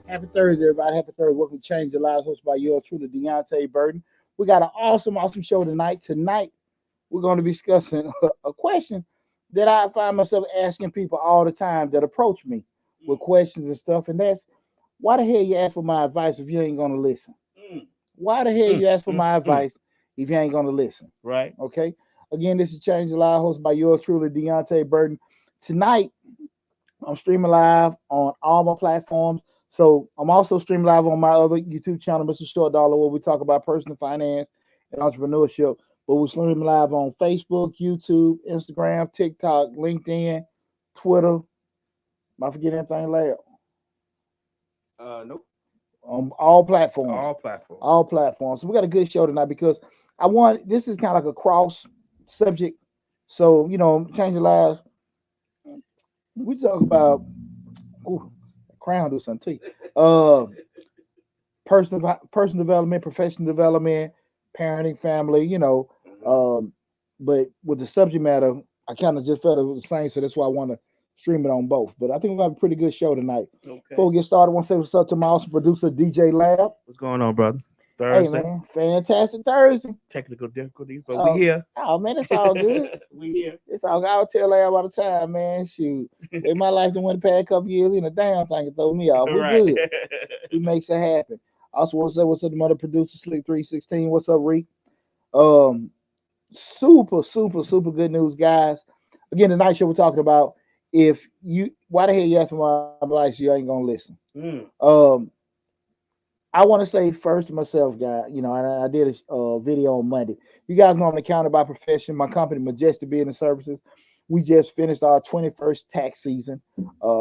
Happy Thursday, everybody. Happy Thursday. Welcome to Change Your Lives, hosted by yours truly, Deonte Burden. We got an awesome show tonight. Tonight, we're going to be discussing a question that I find myself asking people all the time that approach me with questions and stuff. And that's, why the hell you ask for my advice if you ain't going to listen? Mm, Why the hell you ask for mm, my mm. advice if you ain't going to listen? Right. Okay. Again, this is Change Your Lives, hosted by yours truly, Deonte Burden. Tonight, I'm streaming live on all my platforms. So I'm also streaming live on my other YouTube channel, Mr. Short Dollar, where we talk about personal finance and entrepreneurship. But we're streaming live on Facebook, YouTube, Instagram, TikTok, LinkedIn, Twitter. Am I forgetting anything later? Nope. On all platforms. All platforms. All platforms. So we got a good show tonight because I want this is kind of like a cross subject. So, change your lives. We talk about crown do something to you. Personal development, professional development, parenting, family, Mhm. but with the subject matter, I kind of just felt it was the same, so that's why I want to stream it on both. But I think we have a pretty good show tonight. Before Okay. we get started, I want to say what's up to my awesome producer, DJ Lab. What's going on, brother? Hey Thursday. man, fantastic Thursday. Technical difficulties, but we Oh, here. oh man, it's all good. We here. It's all good. I'll tell Lab all the time, man. Shoot, way my life done went the past couple years, in a damn thing can throw me off. We Right. good. We makes it happen. Also, what's up to the mother producer, Slick 316. What's up, Reek? Um, super good news, guys. Again, the night show we're talking about, if you why the hell you asking my advice, you ain't gonna listen. Mm. Um, I want to say first to myself, guy, I did a video on Monday. You guys know I'm an accountant by profession. My company, Majestic Business Services, we just finished our 21st tax season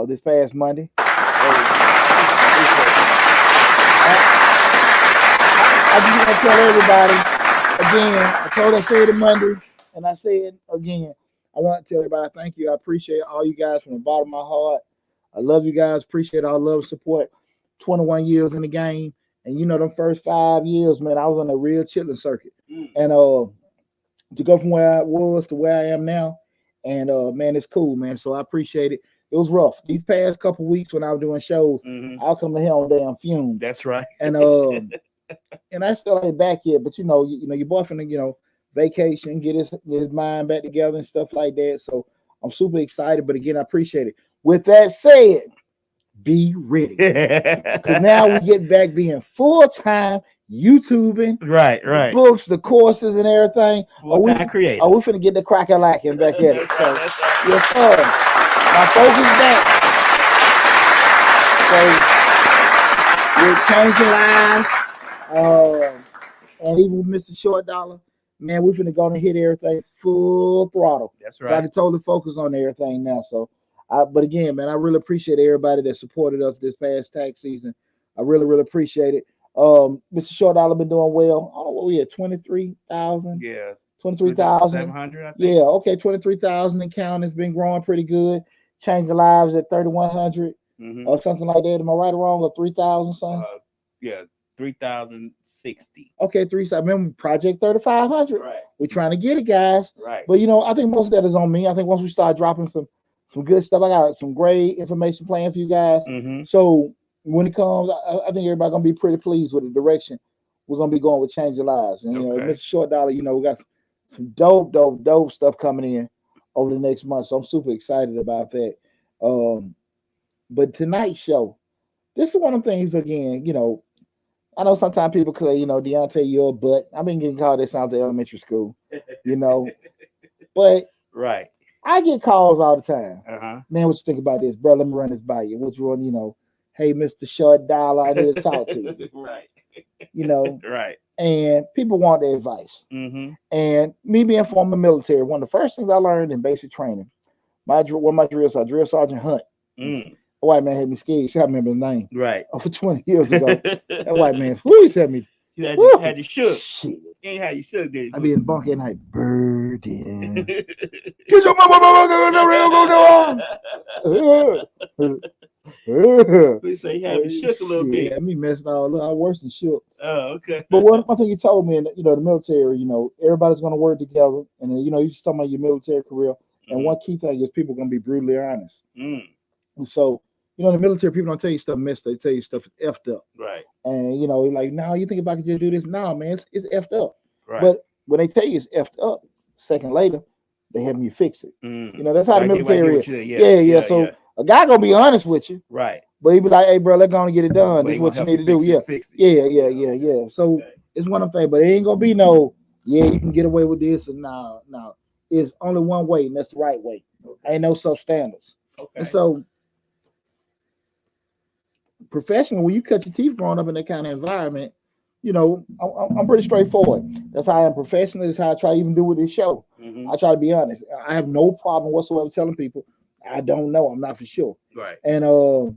this past Monday. I just want to tell everybody again. I said it Monday, and I say it again. I want to tell everybody thank you. I appreciate all you guys from the bottom of my heart. I love you guys. Appreciate all love and support. 21 years in the game, and them first 5 years, man, I was on a real chilling circuit, Mm. and to go from where I was to where I am now, and man, it's cool, man. So I appreciate it. It was rough these past couple weeks when I was doing shows. Hmm. I'll come to here on damn fumes, That's right. and I still ain't back yet. But your boyfriend, vacation, get his mind back together and stuff like that. So I'm super excited. But again, I appreciate it. With that said, be ready, because now we get back being full time YouTubing, Right. the Right. books, the courses, and everything. Full time Are creator. we finna get the crack a lacking back at it? That's right. So That's right. yes, sir. My focus back. So we're changing lives. And even with Mr. Short Dollar, man, we're finna go and hit everything full throttle. That's So I right. can totally focus on everything now. So, but again, man, I really appreciate everybody that supported us this past tax season. I really appreciate it. Mr. Short Dollar been doing well. I don't know what we had, 23,000, Yeah. 23,000. 700, I Yeah, think. okay, 23,000 and counting. Has been growing pretty good. Changing lives at 3,100 Hmm. or something like that. Am I right or wrong? Or 3,000 something? Yeah. 3,060. Okay, three. So I remember Project 3,500. Right. We're trying to get it, guys. Right. But I think most of that is on me. I think once we start dropping some good stuff, I got some great information planned for you guys. Hmm. So when it comes, I think everybody gonna be pretty pleased with the direction we're gonna be going with Change Your Lives. And Okay. Mr. Short Dollar, we got some dope stuff coming in over the next month. So I'm super excited about that. Um, but tonight's show, this is one of the things again. I know sometimes people say, Deontay, you're a butt. I've been getting called this out to elementary school, you know, but Right. I get calls all the time. Uh huh. Man, what you think about this, bro? Let me run this by you. Which one, hey, Mr. Short Dollar, I need to talk to you, Right. you know, Right. and people want their advice. Hmm. And me being former military, one of the first things I learned in basic training, one of my drill sergeant Hunt, Mm. a white man had me scared. I remember his name. Right. Over 20 years ago. That white man, he had me. You Woo, had you shook. shit. You ain't had you shook, did I be you? in the bunker at night. Burden. Get your mama We say you had you shook a little Shit, bit. had me messed all up. I worse than shook. Oh, okay. But one thing you told me, in the military, everybody's going to work together, and then, you just talking about your military career. And Hmm. one key thing is people going to be brutally honest. Mm. And so You know, in the military, people don't tell you stuff messed up. They tell you stuff is effed up. Right. And you know, like, now you think if I could just do this, nah, man, it's effed up. Right. But when they tell you it's effed up, a second later, they having you fix it. Mm. You know, that's how the I get military what is. you said. Yeah. So a guy gonna be honest with you, Right. but he be like, "Hey, bro, let's go and get it done. But This he is what gonna you help need to do." fix Yeah, it, fix it. yeah. So Okay. it's one of them things, but it ain't gonna be no, yeah, you can get away with this, and no. It's only one way, and that's the right way. Okay. Ain't no substandards. Okay. And so, professional, when you cut your teeth growing up in that kind of environment, you know, I'm pretty straightforward. That's how I am professional. That's how I try to even do with this show. Mm-hmm. I try to be honest. I have no problem whatsoever telling people I don't know. I'm not for sure. Right. And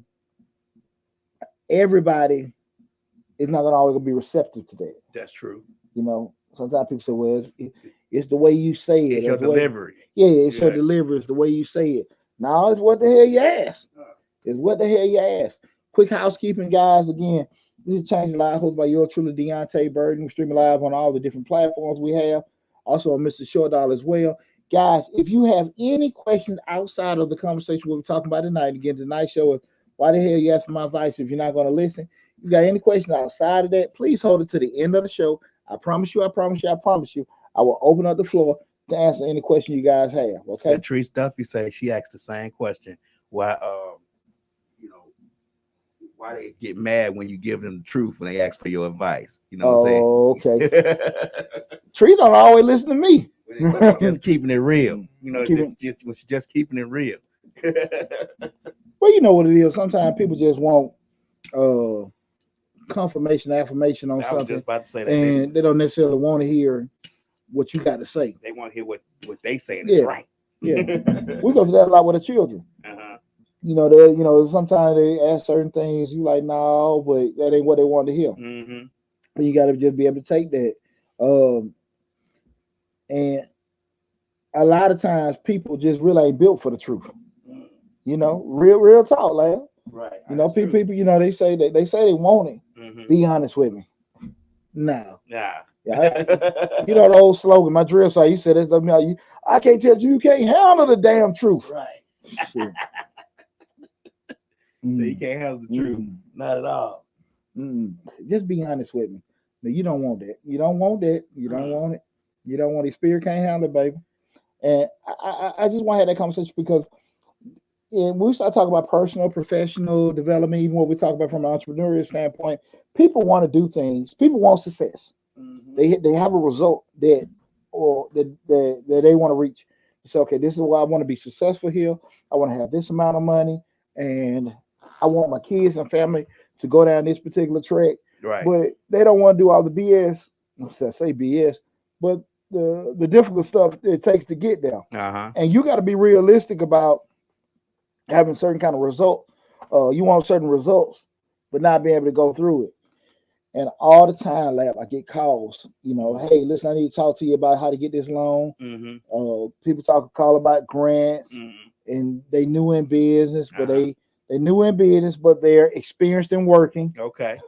everybody is not gonna always gonna be receptive to that. That's true. You know, sometimes people say, "Well, it's the way you say it. It's your delivery. It's your delivery. It's the way you say it." Now it's what the hell you ask. It's what the hell you ask. Quick housekeeping, guys. Again, this is Change Live, hosted by your truly Deonte Burden. We're streaming live on all the different platforms we have. Also on Mr. Short Dollar as well. Guys, if you have any questions outside of the conversation we're talking about tonight, again, tonight's show is why the hell you ask for my advice if you're not going to listen. If you got any questions outside of that, please hold it to the end of the show. I promise you, I will open up the floor to answer any question you guys have. Okay. So Tree Stuffy say she asked the same question. Why you know, why they get mad when you give them the truth when they ask for your advice. You know what I'm saying? Okay. Tree don't always listen to me. Just keeping it real. You know, just keeping it real. Well, you know what it is. Sometimes people just want confirmation, affirmation on I was something, just about to say that, and they don't necessarily want to hear what you got to say. They want to hear what they saying is right. Yeah, we go through that a lot with the children. Uh-huh. You know, they, you know, sometimes they ask certain things. You like, no, but that ain't what they want to hear. Mm-hmm. And you got to just be able to take that. And a lot of times people just really ain't built for the truth. You know, real talk, like. Right. You know, people, you know, they say they want it. Mm-hmm. Be honest with me. No. Nah. Yeah, you know the old slogan, my drill site. You said that. I can't tell you can't handle the damn truth. Right. So you can't handle the truth. Not at all. Just be honest with me. Now, you don't want that. You don't want that. You don't want it. You don't want it. Spirit can't handle it, baby. And I just want to have that conversation because when we start talking about personal, professional development, even what we talk about from an entrepreneurial standpoint, people want to do things. People want success. Mm-hmm. They have a result that they want to reach. So, okay, this is why I want to be successful here. I want to have this amount of money, and I want my kids and family to go down this particular track. Right. But they don't want to do all the BS. I say BS, but the difficult stuff it takes to get there. Uh-huh. And you got to be realistic about having certain kind of result. You want certain results, but not being able to go through it. And all the time, Lab, I get calls. You know, hey, listen, I need to talk to you about how to get this loan. Mm-hmm. People call about grants, and they new in business, but they new in business, but they're experienced in working. Okay.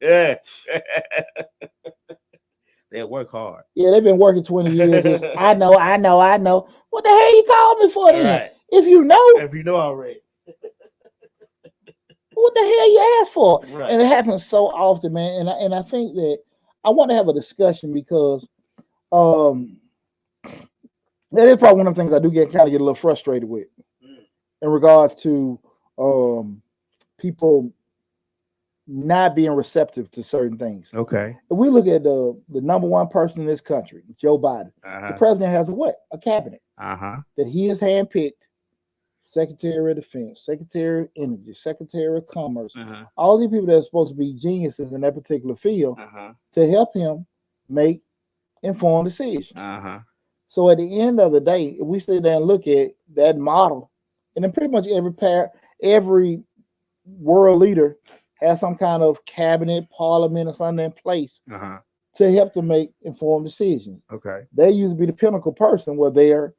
Yeah. They work hard. Yeah, they've been working 20 years. I know. What the hell you called me for then? Right. If you know already. What the hell you asked for? Right. And it happens so often, man. And I think that I want to have a discussion because that is probably one of the things I do get a little frustrated with in regards to people not being receptive to certain things. Okay. If we look at the number one person in this country, Joe Biden, the president has a cabinet that he has handpicked. Secretary of Defense, Secretary of Energy, Secretary of Commerce, all these people that are supposed to be geniuses in that particular field to help him make informed decisions. So at the end of the day, if we sit there and look at that model, and then pretty much every world leader has some kind of cabinet, parliament, or something in place to help them make informed decisions. Okay. They usually be the pinnacle person where their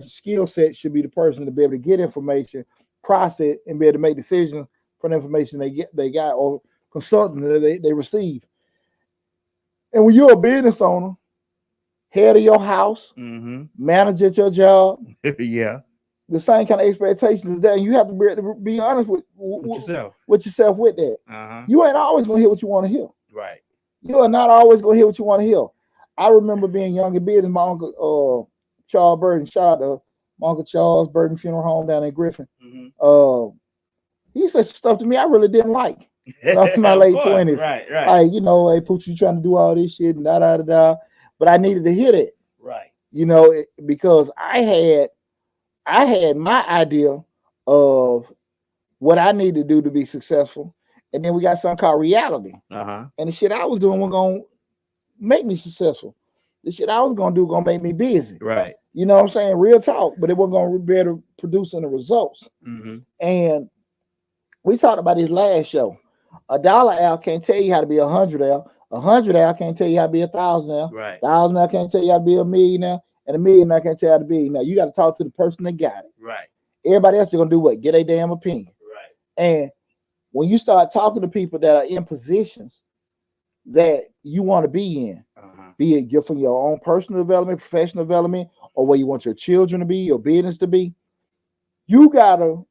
skill set should be the person to be able to get information, process, and be able to make decisions from the information they got or consulting that they receive. And when you're a business owner, head of your house, manager at your job, yeah, the same kind of expectations is there. You have to be able to be honest with yourself with that. You ain't always gonna hear what you want to hear. Right. You are not always gonna hear what you want to hear. I remember being young in business. My uncle Charles Burden, shout out to my uncle Charles Burden Funeral Home down in Griffin. He said stuff to me I really didn't like when I was in my late 20s. Right. Like, you know, hey, Pooch, you trying to do all this shit and da da da da. But I needed to hear that. Right. You know, because I had my idea of what I need to do to be successful. And then we got something called reality. And the shit I was doing was going to make me successful. The shit I was going to do going to make me busy. Right. You know what I'm saying? Real talk. But it wasn't going to be able to produce any results. And we talked about this last show. $1 Al can't tell you how to be 100 Al. 100 Al can't tell you how to be 1,000 Al. Right. 1,000 Al can't tell you how to be a millionaire. And a millionaire can't tell you how to be. Now, you got to talk to the person that got it. Right. Everybody else is going to do what? Get a damn opinion. Right. And when you start talking to people that are in positions that you want to be in, be it for your own personal development, professional development, or where you want your children to be, your business to be, you got to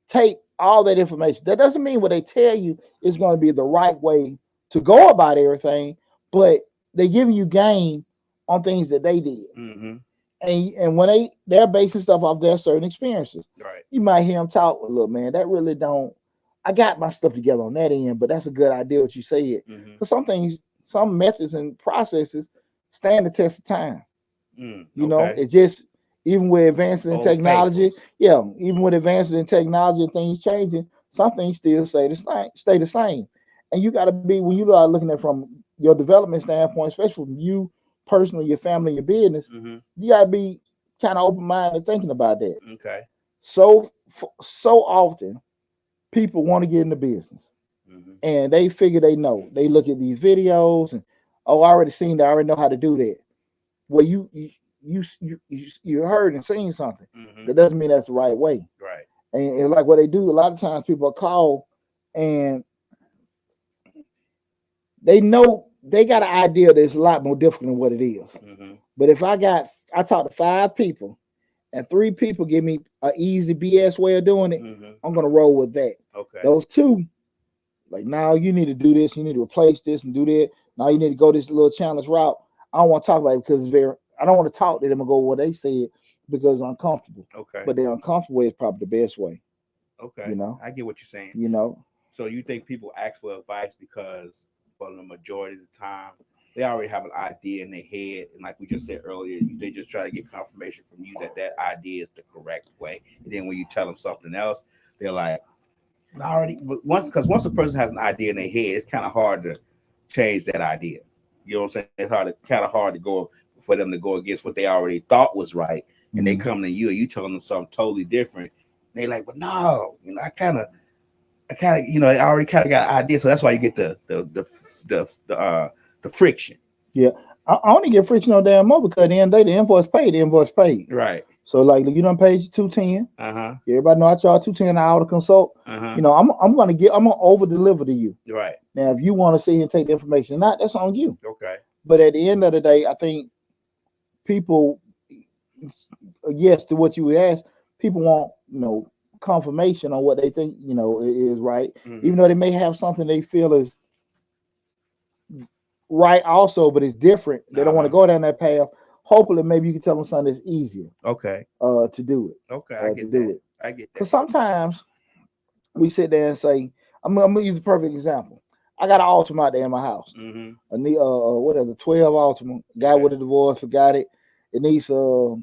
take all that information. That doesn't mean what they tell you is going to be the right way to go about everything, but they're giving you game on things that they did. And when they're basing stuff off their certain experiences. Right. You might hear them talk, well, look, man, that really don't, I got my stuff together on that end, but that's a good idea what you said. Because some things, some methods and processes stand the test of time. You know, it just, even with advances in technology, even with advances in technology and things changing, some things still stay the same. And you got to be, when you are looking at from your development standpoint, especially from you personally, your family, your business, you got to be kind of open-minded thinking about that. Okay. So often, people want to get into business, and they figure they know. They look at these videos and, oh, I already seen that. I already know how to do that. Well, you heard and seen something. That doesn't mean that's the right way. Right. And like what they do, a lot of times people are called and they know they got an idea that's a lot more difficult than what it is. But if I talk to 5 people and 3 people give me an easy BS way of doing it, I'm gonna roll with that. Okay. Those 2, like, now you need to do this, you need to replace this and do that. Now you need to go this little challenge route. I don't want to talk about it because I don't want to talk to them and go what they said because I'm uncomfortable. Okay. But the uncomfortable way is probably the best way. Okay. You know? I get what you're saying. You know? So you think people ask for advice because for the majority of the time they already have an idea in their head, and like we just said earlier, they just try to get confirmation from you that idea is the correct way. And then when you tell them something else, they're like, once a person has an idea in their head, it's kind of hard to change that idea. You know what I'm saying? It's kind of hard to go for them to go against what they already thought was right, and they come to you and you telling them something totally different. They like, but no, you know, I kind of, you know, I already kind of got an idea, so that's why you get the friction. Yeah, I only get friction on damn more because at the end of the day, the invoice paid. Right. So like, you done paid you $210. Everybody know I charge $210 an hour to consult. You know, I'm gonna over deliver to you. Right. Now, if you want to see and take the information, that's on you. Okay. But at the end of the day, I think people, yes, to what you asked, people want, you know, confirmation on what they think, you know, is right, even though they may have something they feel is right also, but it's different. They don't want to go down that path. Hopefully, maybe you can tell them something that's easier. Okay. To do it. Okay, I get that. I get that. Because sometimes we sit there and say, I'm gonna use a perfect example. I got an Altima out there in my house. What is it? 12 Altima. Guy with a divorce, forgot it. It needs a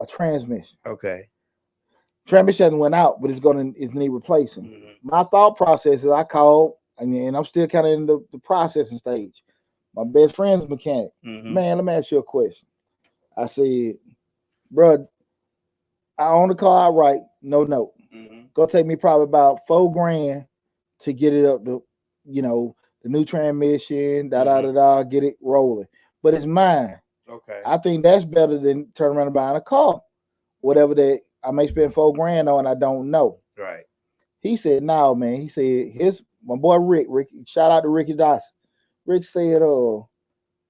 transmission. Okay. Transmission hasn't went out, but it's need replacing. My thought process is I called, and I'm still kind of in the processing stage. My best friend's a mechanic. Man, let me ask you a question. I said, bro, I own the car outright, no note. Gonna take me probably about $4,000 to get it up to, you know, the new transmission, get it rolling. But it's mine. Okay. I think that's better than turning around and buying a car, whatever that I may spend $4,000 on, I don't know. Right. He said, no, man. He said, my boy Rick, shout out to Ricky Dawson. Rick said,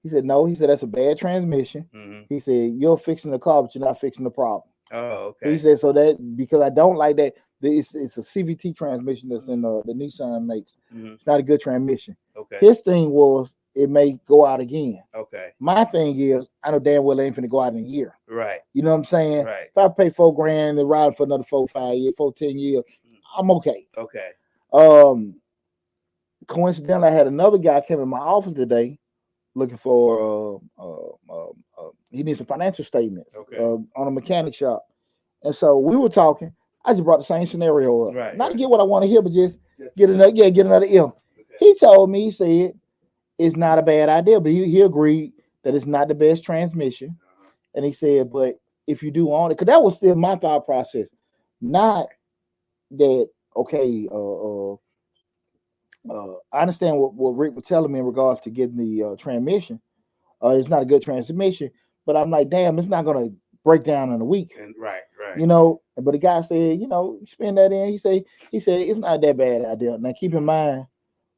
he said, no. He said, that's a bad transmission. He said, you're fixing the car, but you're not fixing the problem. Oh, He okay. said so that because I don't like that. It's a CVT transmission that's in the Nissan makes. Hmm. It's not a good transmission. Okay. His thing was it may go out again. Okay. My thing is I know damn well it ain't finna go out in a year. Right. You know what I'm saying? Right. If I pay $4,000 and ride for another 4, 5 years, 10 years, I'm okay. Okay. Um, Coincidentally, I had another guy come in my office today looking for he needs some financial statements Okay. on a mechanic shop, and so we were talking. I just brought the same scenario up, Right. not to Right. get what I want to hear, but just Just get another ill. okay. He told me, he said it's not a bad idea, but he agreed that it's not the best transmission, Uh-huh. and he said, but if you do own it, because that was still my thought process, not that okay. I understand what Rick was telling me in regards to getting the transmission. It's not a good transmission, but I'm like, damn, it's not gonna break down in a week, And right. Right. you know. But the guy said, spend that in. He said it's not that bad idea. Now keep in mind,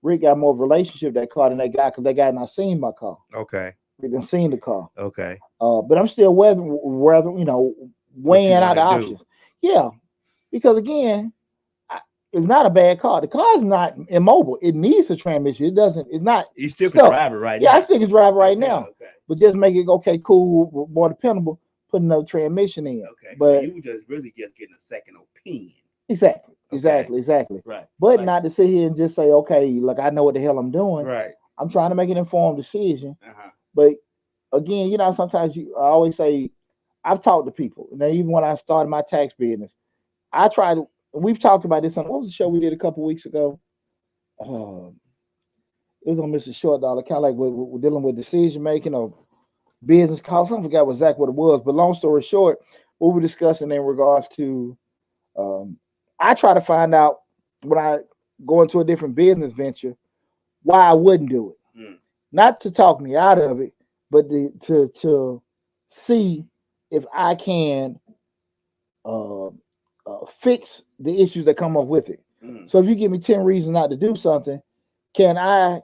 Rick got more of a relationship with that car than that guy because that guy not seen my car. Okay. Rick done seen the car. Okay. But I'm still whether What you weighing out want the to do? options. Yeah, because again, it's not a bad car. The car is not immobile. It needs a transmission. It doesn't. It's not You still can stuck. drive it right Yeah, I now. still can drive it right Okay. now, Okay. but just make it okay, cool, more dependable. Put another transmission in. Okay. So But you just really just getting a second opinion. exactly, Okay. exactly. Right. But Like not to sit here and just say, okay, look, I know what the hell I'm doing. right. I'm trying to make an informed decision. Uh-huh. But again, sometimes I always say, I've talked to people. Now, even when I started my tax business, I tried. We've talked about this on what was the show we did a couple weeks ago. Uh, it was on Mr. Short Dollar, kind of like we're dealing with decision making or business calls. I forgot exactly what it was, but long story short, what we're discussing in regards to, um, I try to find out when I go into a different business venture why I wouldn't do it. Mm. Not to talk me out of it, but to see if I can uh, fix the issues that come up with it. Mm. So if you give me 10 reasons not to do something, can I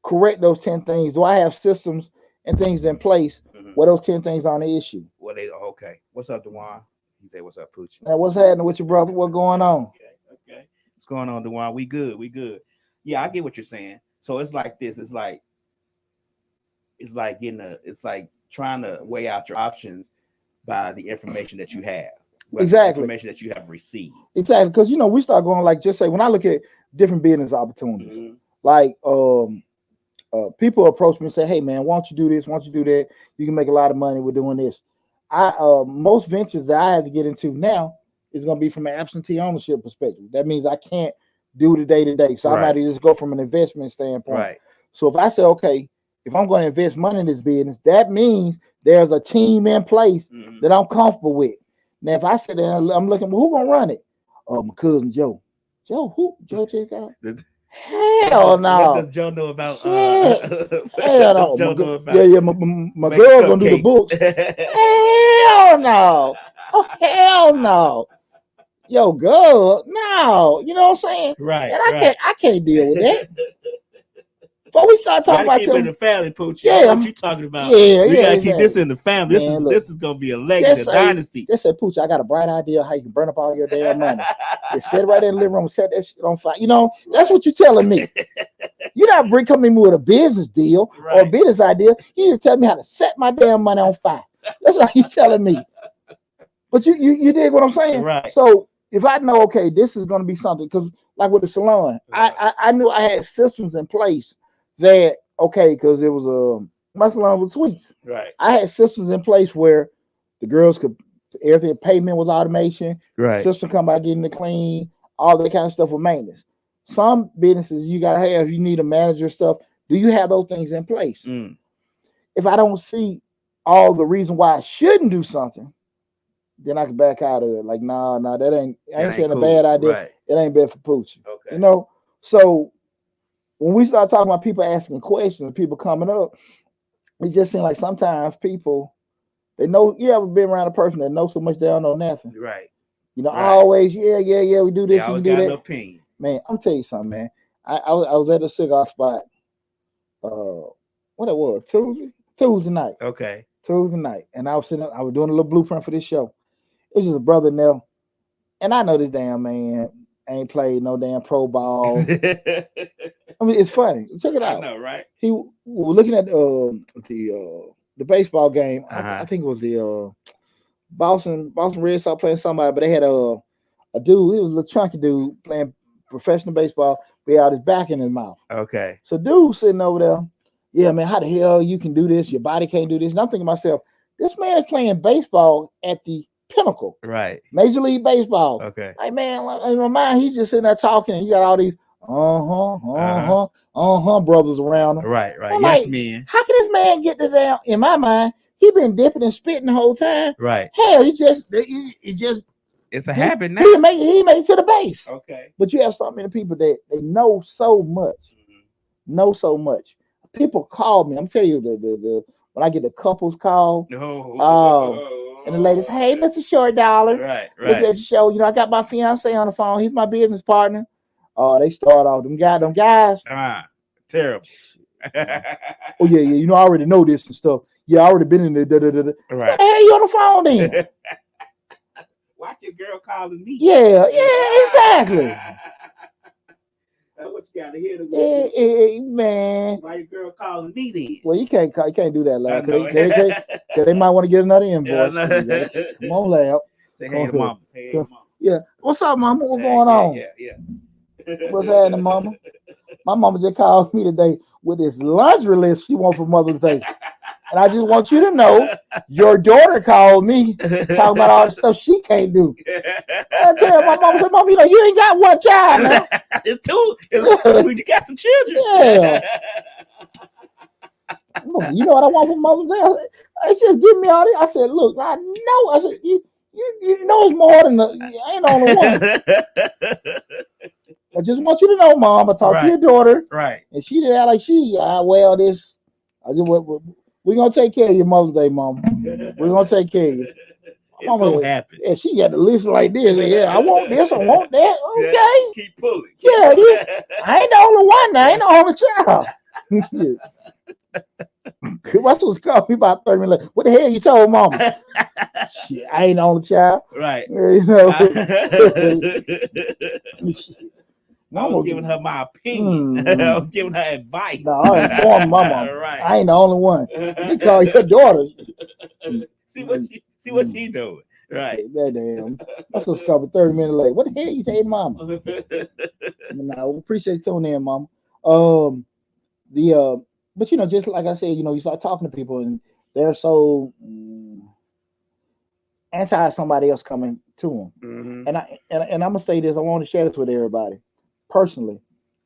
correct those 10 things? Do I have systems and things in place Mm-hmm. where those 10 things on the issue? Well, they okay. What's up, Dewan? He said, "What's up, Pooch?" Now, what's happening with your brother? What's going on? Okay. Okay. What's going on, Dewan? We good. We good. Yeah, I get what you're saying. So it's like this. It's like getting a. It's like trying to weigh out your options by the information that you have. Exactly. Information that you have received. Exactly. Because, we start going like, just say, when I look at different business opportunities, Mm-hmm. like people approach me and say, hey, man, why don't you do this? Why don't you do that? You can make a lot of money with doing this. Most ventures that I have to get into now is going to be from an absentee ownership perspective. That means I can't do the day to day. So I might just go from an investment standpoint. Right. So if I say, okay, if I'm going to invest money in this business, that means there's a team in place that I'm comfortable with. Now, if I sit there and I'm looking, well, who's going to run it? Oh, my cousin Joe. Joe, who? Joe check out? Hell no. What does Joe know about? Hell no. Joe know about My girl gonna do the books. Hell no. Oh, hell no. Yo, girl, no. You know what I'm saying? Right. And I can't deal with that. But we start talking about keep it in the family, Pooch. Yeah. What you talking about? Yeah, we gotta keep exactly. this in the family. Man, This is gonna be a legacy, a dynasty. Just say, Pooch, I got a bright idea how you can burn up all your damn money. Just sit right in the living room, set that shit on fire. That's what you're telling me. You're not coming with a business deal or a business idea. You just tell me how to set my damn money on fire. That's what you're telling me. But you dig what I'm saying? Right. So if I know, okay, this is going to be something, because like with the salon, I knew I had systems in place that, okay, because it was my salon was sweets. Right. I had systems in place where the girls could, everything, payment was automation. Right. System come by getting it clean, all that kind of stuff with maintenance. Some businesses you gotta have, you need a manager stuff. Do you have those things in place? Mm. If I don't see all the reason why I shouldn't do something, then I can back out of it. Like, nah, that ain't. I ain't saying cool. A bad idea. Right. It ain't bad for Poochie. Okay. So when we start talking about people asking questions, people coming up, it just seems like sometimes people, they know. You ever been around a person that knows so much they don't know nothing? Right. Always, yeah, we do this, we do that. An opinion. Man, I'm tell you something, man. I was at a cigar spot. What it was, Tuesday night. Okay. Tuesday night, and I was doing a little blueprint for this show, It's just a brother in there. And I know this damn man ain't played no damn pro ball. I mean, it's funny. Check it I out. know, right? He we were looking at the baseball game. I Uh-huh. think it was the Boston Red Sox playing somebody, but they had a dude. He was a little chunky dude playing professional baseball. But he had his back in his mouth. Okay. So dude sitting over there, yeah, man, how the hell you can do this? Your body can't do this. And I'm thinking to myself, this man is playing baseball at the pinnacle, Right. Major League Baseball. Okay. Like man, in my mind, he's just sitting there talking, and you got all these brothers around him. Right. Right. I'm Yes, like, man. how can this man get to down? In my mind, he been dipping and spitting the whole time. Right. Hell, he just It's a habit now. he made it to the base. Okay. But you have so many people that they know so much, know so much. People call me. I'm telling you, the when I get the couples call, and the ladies, hey, Mr. Short Dollar, Right. look at Right. the show. You know, I got my fiance on the phone. He's my business partner. Oh, they start off them guys. Terrible. Oh yeah. You know, I already know this and stuff. Yeah, I already been in there. Right. What the hell you on the phone then? Watch your girl calling me. Yeah, exactly. That's what you got to hear. Man. Why your girl calling me then? Well, you can't do that, Lab. I know. Cause they might want to get another invoice. Yeah, Come on, Lab. Say hey to mama. Hey to mama. Yeah. What's up, Mama? What's going on? Yeah. What's happening, Mama? My mama just called me today with this laundry list she wants for Mother's Day. And I just want you to know, your daughter called me talking about all the stuff she can't do. I tell my mom, Mom, you know, you ain't got one child now. It's two. You got some children. Yeah. You know what I want for Mother's Day? It's just give me all this. I said, look, I know. I said, you know it's more than I ain't the only one. I just want you to know, Mom. I talked to your daughter. Right. And she did act like this. We're going to take care of your Mother's Day, Mom. We're going to take care of you. It's going to happen. Yeah, she got the list like this. Yeah, I want this. I want that. Okay. Yeah, keep pulling. I ain't the only one now. I ain't the only child. What's supposed to call me about 30 minutes later? What the hell you told Mama? Shit, I ain't the only child. Right. You know. I was giving her my opinion. I was giving her advice. No, I ain't informed my mama. Right. I ain't the only one. You call your daughter. See what she doing. Right. That damn. I'm supposed to call me 30 minutes late. What the hell you saying, Mama? No, appreciate you tuning in, Mama. But you know, just like I said, you know, you start talking to people and they're so anti somebody else coming to them. And I'm gonna say this. I want to share this with everybody. Personally,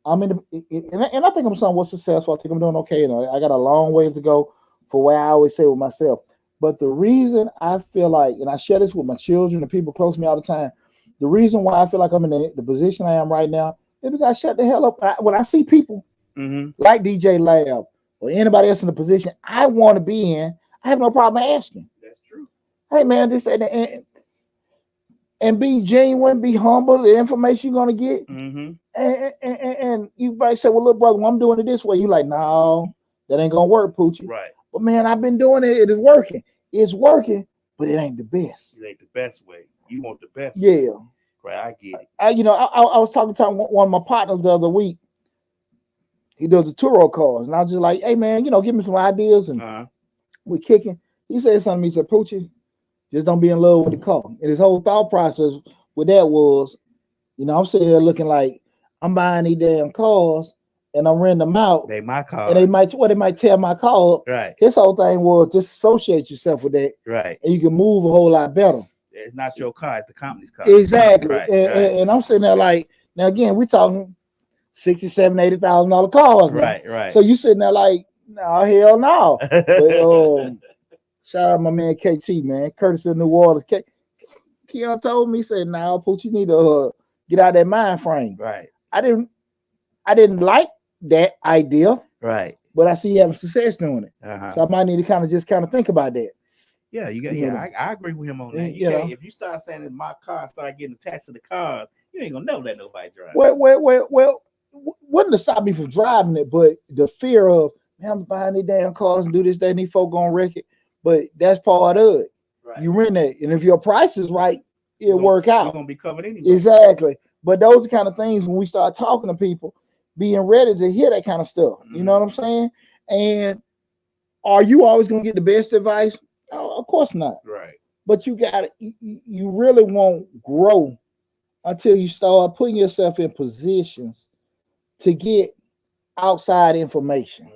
I'm in and I think I'm somewhat successful. I think I'm doing okay. You know, I got a long ways to go for where I always say with myself. But the reason I feel like, and I share this with my children and people close to me all the time, the reason why I feel like I'm in the position I am right now is because I shut the hell up. When I see people like DJ Lab or anybody else in the position I want to be in, I have no problem asking. That's true. Hey man, this and be genuine, be humble. The information you're gonna get, and you might say, "Well, look, brother, when I'm doing it this way," you like, "No, that ain't gonna work, Poochie." Right. But man, I've been doing it. It is working. It's working, but it ain't the best. It ain't the best way. You want the best. Yeah. Way. Right. I get it. I was talking to one of my partners the other week. He does the Turo cars, and I was just like, "Hey man, you know, give me some ideas," and we're kicking. He said something to me. He said, "Poochie, just don't be in love with the car." And his whole thought process with that was, you know, I'm sitting there looking like I'm buying these damn cars and I'm renting them out. They my car. And they might tear my car up. Right. His whole thing was disassociate yourself with that. Right. And you can move a whole lot better. It's not your car, it's the company's car. Exactly. Right. And I'm sitting there like, now again, we're talking $60,000, $80,000 cars. Right. So you sitting there like, no, hell no. But, shout out my man KT, man. Courtesy of New Orleans. Keon told me, he said, "Now, Pooch, you need to get out of that mind frame." Right. I didn't like that idea. Right. But I see you having success doing it. So I might need to kind of think about that. Yeah, you got. I agree with him on that. If you start saying that my car start getting attached to the cars, you ain't gonna never let nobody drive. Well, wouldn't have stopped me from driving it, but the fear of, man, I'm buying these damn cars and do this, that, and these folk gonna wreck it. But that's part of it. You rent that, and if your price is right, it'll work You're out. gonna be covered anyway. Exactly. But those are kind of things when we start talking to people, being ready to hear that kind of stuff. You know what I'm saying? And are you always gonna get the best advice? Oh, of course not. Right. But you really won't grow until you start putting yourself in positions to get outside information.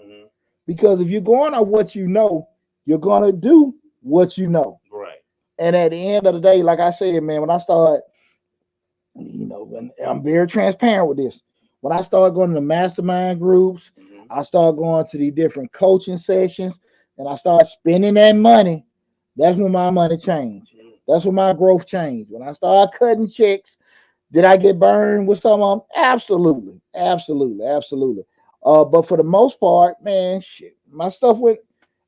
Because if you're going on what you know, you're gonna do what you know. Right. And at the end of the day, like I said, man, when I start, and I'm very transparent with this. When I start going to the mastermind groups, I start going to the different coaching sessions, and I start spending that money. That's when my money changed. That's when my growth changed. When I start cutting checks, did I get burned with some of them? Absolutely, absolutely, absolutely. But for the most part, man, shit, my stuff went.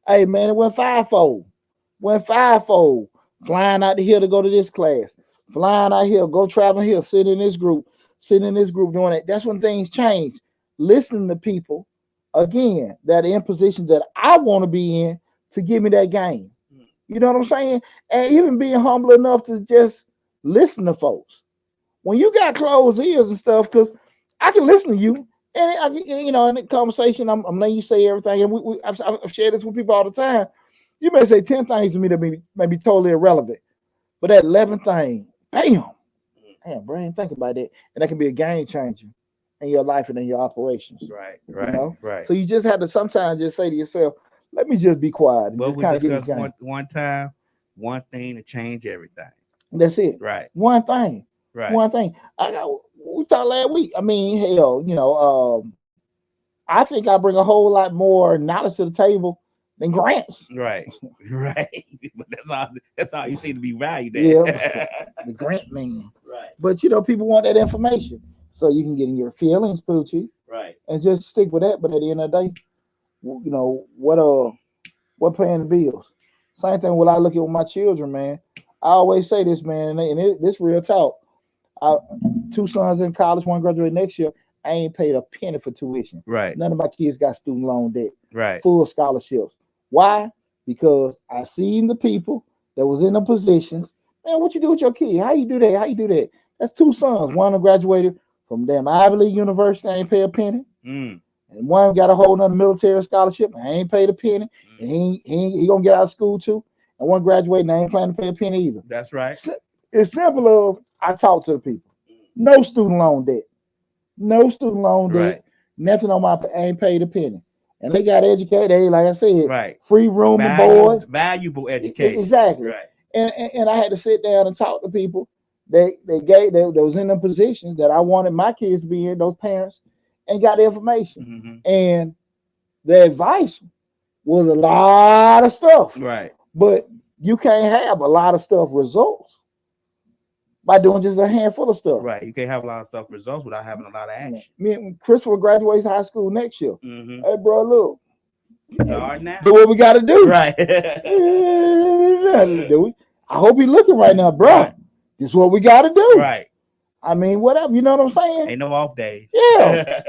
Hey, man, it went fivefold. Went fivefold. Flying out here to go to this class. Flying out here, go traveling here, sitting in this group doing it. That's when things change. Listening to people, again, that are in positions that I want to be in to give me that game. You know what I'm saying? And even being humble enough to just listen to folks. When you got closed ears and stuff, because I can listen to you, and in the conversation, I'm letting you say everything, and I've shared this with people all the time. You may say 10 things to me that may be totally irrelevant, but that 11th thing, damn, bro, I ain't think about that, and that can be a game changer in your life and in your operations. Right. Right. So you just have to sometimes just say to yourself, "Let me just be quiet and But just we kind of get this discussed game." one time, one thing to change everything. That's it. Right. One thing. Right. One thing. We talked last week. I mean, hell, I think I bring a whole lot more knowledge to the table than grants. Right. Right. But that's all you seem to be valued at. Yeah, the grant man. Right. But people want that information, so you can get in your feelings, Poochie, Right. and just stick with that. But at the end of the day, what paying the bills? Same thing when I look at with my children, man. I always say this, man, this real talk. I, two sons in college, one graduate next year. I ain't paid a penny for tuition. Right. None of my kids got student loan debt. Right. Full scholarships. Why? Because I seen the people that was in the positions. Man, what you do with your kid? How you do that? How you do that? That's two sons. One graduated from damn Ivy League University. I ain't pay a penny. And one got a whole nother military scholarship. I ain't paid a penny. And he gonna get out of school too. And one graduating, I ain't planning to pay a penny either. That's right. It's simple of I talk to the people. No student loan debt. No student loan debt. Right. Nothing on my I ain't paid a penny. And they got educated. They, like I said, Right. free room and board. Valuable education. Exactly. Right. And I had to sit down and talk to people that was in the positions that I wanted my kids to be in, those parents, and got the information. And the advice was a lot of stuff. Right. But you can't have a lot of stuff results by doing just a handful of stuff. Right. You can't have a lot of stuff results without having a lot of action. Me and Christopher graduates high school next year. Hey, bro, look. Start now. Do what we got to do. Right. I hope he's looking right now, bro. Right. This is what we got to do. Right. I mean, whatever. You know what I'm saying? Ain't no off days. Yeah.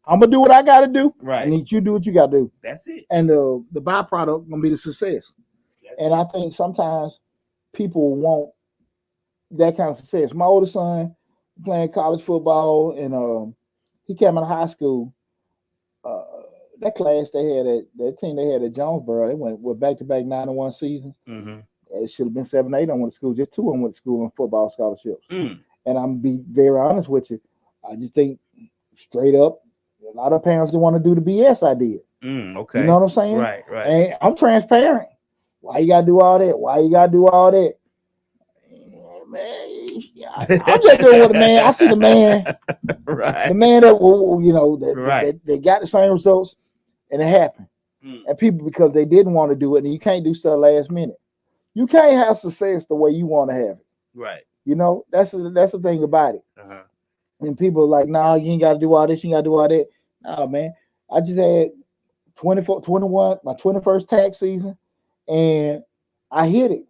I'm gonna do what I gotta do. Right. I need you to do what you gotta do. That's it. And the byproduct gonna be the success. And I think sometimes people want that kind of success. My oldest son playing college football, and he came out of high school. That class they had that team they had at Jonesboro, they went back-to-back 9-1 seasons. It should have been 7-8 on went to school. Just 2 of them went to school on football scholarships. And I'm gonna be very honest with you. I just think straight up, a lot of parents don't want to do the BS I did. Okay. You know what I'm saying? Right. And I'm transparent. Why you gotta do all that? Why you gotta do all that? Man, I'm just doing what the man. I see the man, right? The man that got the same results, and it happened. And people, because they didn't want to do it, and you can't do stuff last minute. You can't have success the way you want to have it. Right. You know, that's the thing about it. And people are like, "No, you ain't got to do all this. You got to do all that." No, man. I just had 21, my 21st tax season, and I hit it.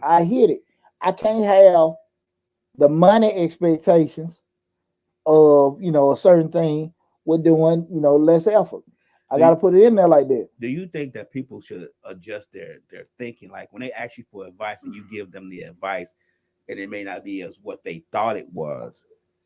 I hit it. I can't have the money expectations of a certain thing with doing less effort. I got to put it in there like that. Do you think that people should adjust their thinking? Like when they ask you for advice and you give them the advice, and it may not be as what they thought it was,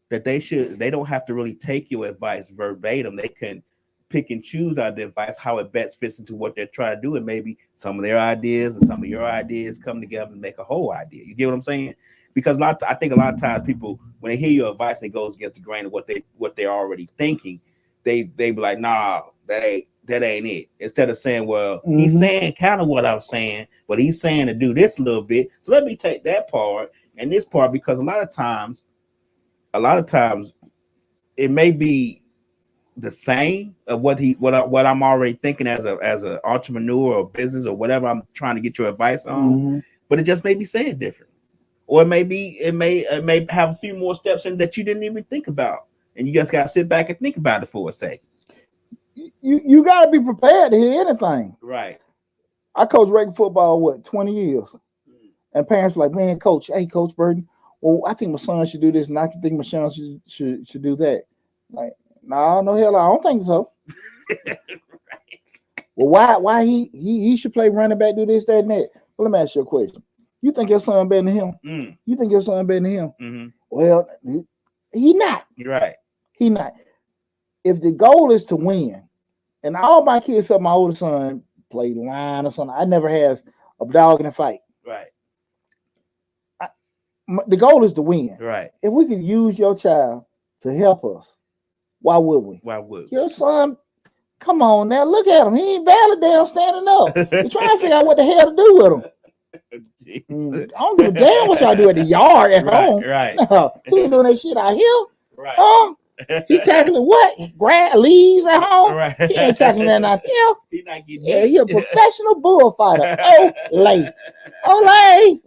that they don't have to really take your advice verbatim. They can pick and choose out the advice how it best fits into what they're trying to do, and maybe some of their ideas and some of your ideas come together and make a whole idea. You get what I'm saying? Because I think a lot of times people, when they hear your advice and it goes against the grain of what they're already thinking, they be like, nah, that ain't it. Instead of saying, well, he's saying kind of what I'm saying, but he's saying to do this a little bit. So let me take that part and this part, because a lot of times it may be the same of what I'm already thinking as a entrepreneur or business or whatever I'm trying to get your advice on, but it just may be said different, or it may have a few more steps in that you didn't even think about, and you just got to sit back and think about it for a second. You got to be prepared to hear anything. Right. I coached regular football 20 years, and parents were like, man, coach, hey, Coach Burden, well, I think my son should do this, and I think my son should do that. Like, no, hell, I don't think so. Right. Well, why he should play running back, do this, that, and that? Well, let me ask you a question. You think your son better than him? You think your son better than him? Mm-hmm. Well, he not. You're right. He not. If the goal is to win, and all my kids except my older son played line or something, I never had a dog in a fight. Right. The goal is to win. Right. If we could use your child to help us, why would we? Why would we? Your son, come on now, look at him. He ain't barely down standing up. We're trying to figure out what the hell to do with him. I don't give a damn what y'all do at the yard at home. Right. No, he ain't doing that shit out here. Right. Huh? He tackling what? Grass, leaves at home? Right. He ain't tackling that out here. He not getting he a professional bullfighter. Olay.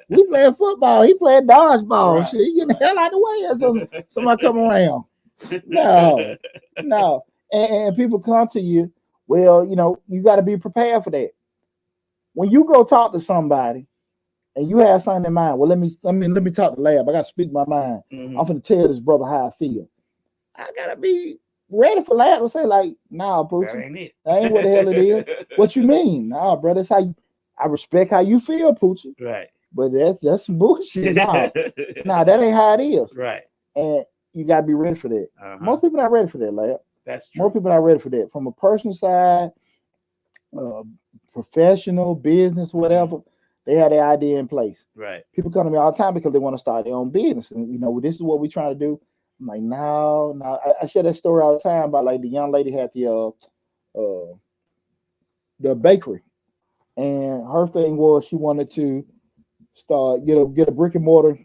We playing football. He playing dodgeball. Right. Shit, he getting the hell out of the way. Somebody come around. No. And people come to you. Well, you got to be prepared for that. When you go talk to somebody and you have something in mind, well, let me talk to Lab. I got to speak my mind. I'm going to tell this brother how I feel. I got to be ready for Lab to say, like, nah, Poochie. That ain't it. That ain't what the hell it is. What you mean? Nah, brother, that's how I respect how you feel, Poochie. Right. But that's some bullshit. Nah, that ain't how it is. Right. And you got to be ready for that. Most people not ready for that, Lab. That's true. Most people not ready for that. From a personal side, professional, business, whatever, they have their idea in place. Right. People come to me all the time because they want to start their own business. And, this is what we're trying to do. I'm like, no. I share that story all the time about, like, the young lady had the bakery. And her thing was she wanted to get a brick and mortar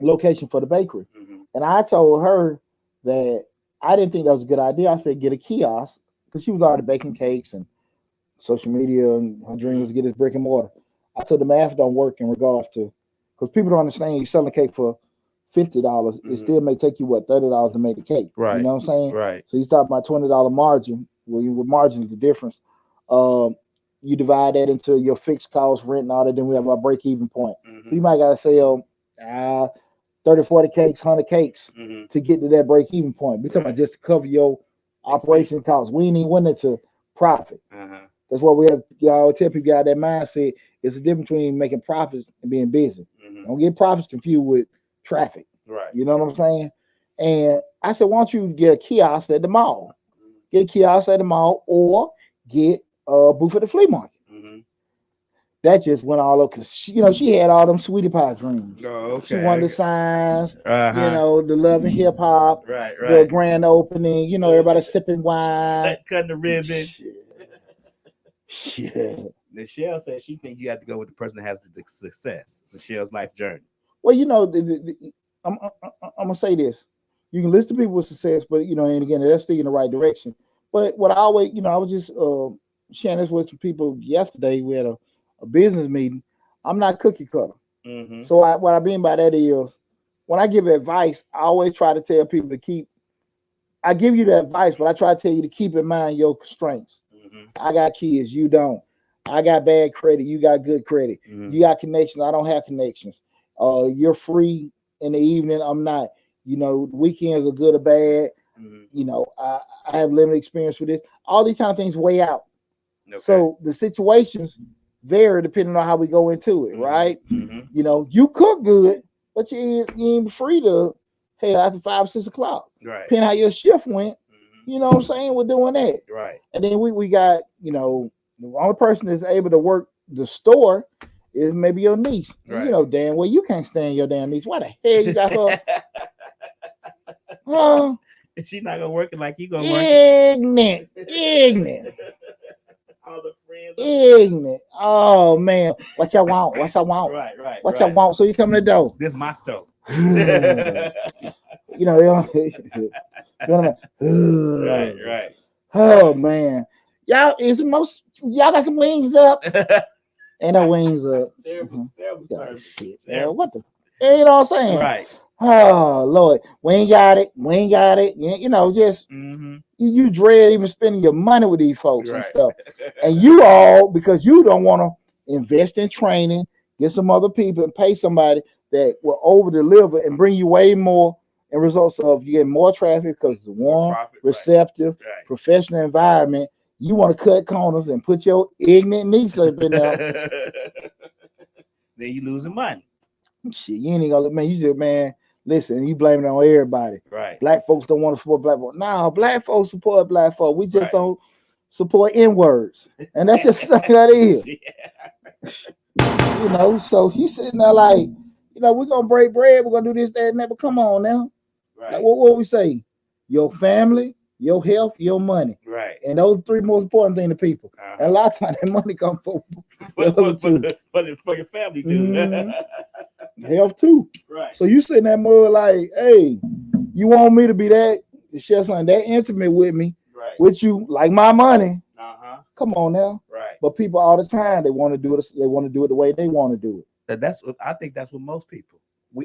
location for the bakery. And I told her that I didn't think that was a good idea. I said, get a kiosk, because she was already baking cakes and social media, and her dream was to get this brick and mortar. I told the math don't work in regards to, because people don't understand, you selling a cake for $50, it still may take you $30 to make the cake. Right. You know what I'm saying? Right. So you start by $20 margin. With margin is the difference. You divide that into your fixed cost, rent, and all that. Then we have our break even point. So you might gotta sell 30, 40 cakes, 100 cakes to get to that break even point. We're talking about just to cover your operation costs. We ain't even went into profit. That's why we have, tell people got that mindset. It's the difference between making profits and being busy. Don't get profits confused with traffic. Right. You know what I'm saying? And I said, why don't you get a kiosk at the mall? Get a kiosk at the mall, or get a booth at the flea market. That just went all up because she had all them sweetie pie dreams. Oh, okay. She wanted the signs, the love and hip hop, right. The grand opening, everybody sipping wine, cutting the ribbon. Shit. Michelle said she thinks you have to go with the person that has the success. Michelle's life journey. Well, I'm gonna say this: you can listen to people with success, but and again, that's still in the right direction. But what I always, I was just sharing this with some people yesterday. We had a business meeting. I'm not cookie cutter. So what I mean by that is, when I give advice, I always try to tell people to I give you the advice, but I try to tell you to keep in mind your constraints. I got kids, you don't. I got bad credit, you got good credit. You got connections, I don't have connections. You're free in the evening, I'm not. The weekends are good or bad. You know, I have limited experience with this. All these kind of things weigh out. Okay. So the situations vary depending on how we go into it, right? You know, you cook good, but you ain't free to hell after 5, 6 o'clock. Right. Depending how your shift went, you know what I'm saying? We're doing that. Right. And then we got, you know, the only person that's able to work the store is maybe your niece. And you know damn well you can't stand your damn niece. Why the hell you got her? Huh? She's not gonna work it like you gonna work it. Ignorant. All the friends. Ignorant. Oh man. What y'all want? What y'all want? Right. What y'all want? So you come to the door. This my stove. You know, they don't Right. Oh man. Y'all y'all got some wings up. Ain't no wings up. Terrible shit. What the you know what I'm saying? Right. Oh Lord. We ain't got it. You know, just you dread even spending your money with these folks and stuff. And you all, because you don't want to invest in training, get some other people and pay somebody that will over deliver and bring you way more in results of you get more traffic because it's a warm, receptive, professional environment. You want to cut corners and put your ignorant niece up in there. Then you losing money. Shit, you ain't gonna man. You just man. Listen, you blame it on everybody. Right. Black folks don't want to support black folks. No, black folks support black folks. We just don't support N-words. And that's just like that is. You know, so you sitting there like, you know, we're gonna break bread, we're gonna do this, that, and that. But come on now. Right. Like, what we say? Your family, your health, your money. Right. And those three most important things to people. And a lot of times that money comes for your family too. Health too. Right. So you sitting there more like, hey, you want me to be that share something that intimate with me, with you, like my money. Come on now. Right. But people all the time they want to do it. They want to do it the way they want to do it. That's what I think. That's what most people.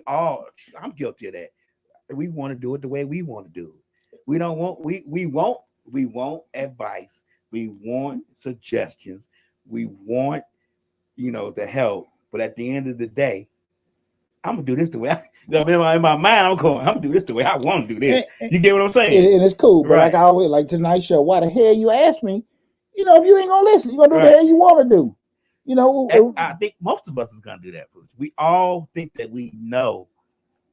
I'm guilty of that. We want to do it the way we want to do it. We don't want. We want advice. We want suggestions. We want, you know, the help. But at the end of the day, I'm gonna do this the way in my mind. I'm gonna do this the way I want to do this. You get what I'm saying? And it's cool. But like I always like tonight's show, why the hell you ask me? You know, if you ain't gonna listen, you're gonna do the hell you want to do. You know, I think most of us is gonna do that. We all think that we know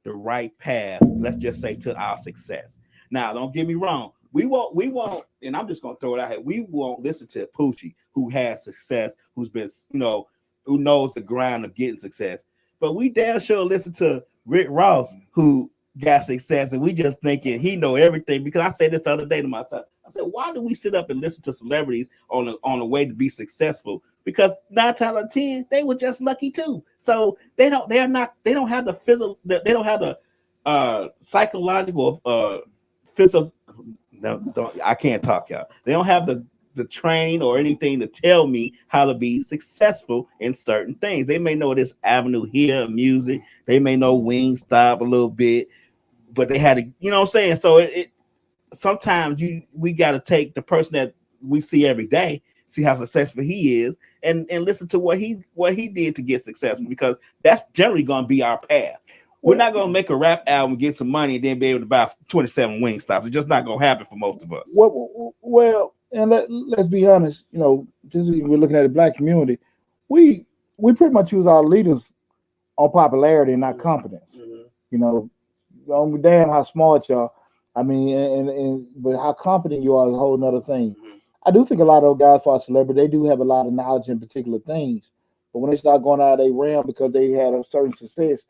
the right path. Let's just say to our success. Now, don't get me wrong. We won't, and I'm just gonna throw it out here. We won't listen to Poochie, who has success, who's been, you know, who knows the grind of getting success. But we damn sure listen to Rick Ross, who got success, and we just thinking he know everything. Because I said this the other day to myself. I said, why do we sit up and listen to celebrities on the way to be successful? Because 9 times out of 10, they were just lucky too. So they don't have the physical, they don't have the psychological physical. I can't talk, y'all. They don't have the train or anything to tell me how to be successful in certain things. They may know this avenue here, music. They may know Wingstop a little bit, but they had to, you know what I'm saying? So it sometimes we got to take the person that we see every day, see how successful he is, and listen to what he did to get successful, because that's generally going to be our path. We're not going to make a rap album, get some money, and then be able to buy 27 Wingstops. It's just not going to happen for most of us. Well, and let's be honest, you know, just we're looking at the black community, we pretty much use our leaders on popularity and not competence. You know, damn how smart you are. I mean, but how competent you are is a whole nother thing. I do think a lot of those guys for a celebrity, they do have a lot of knowledge in particular things. But when they start going out of their realm because they had a certain success,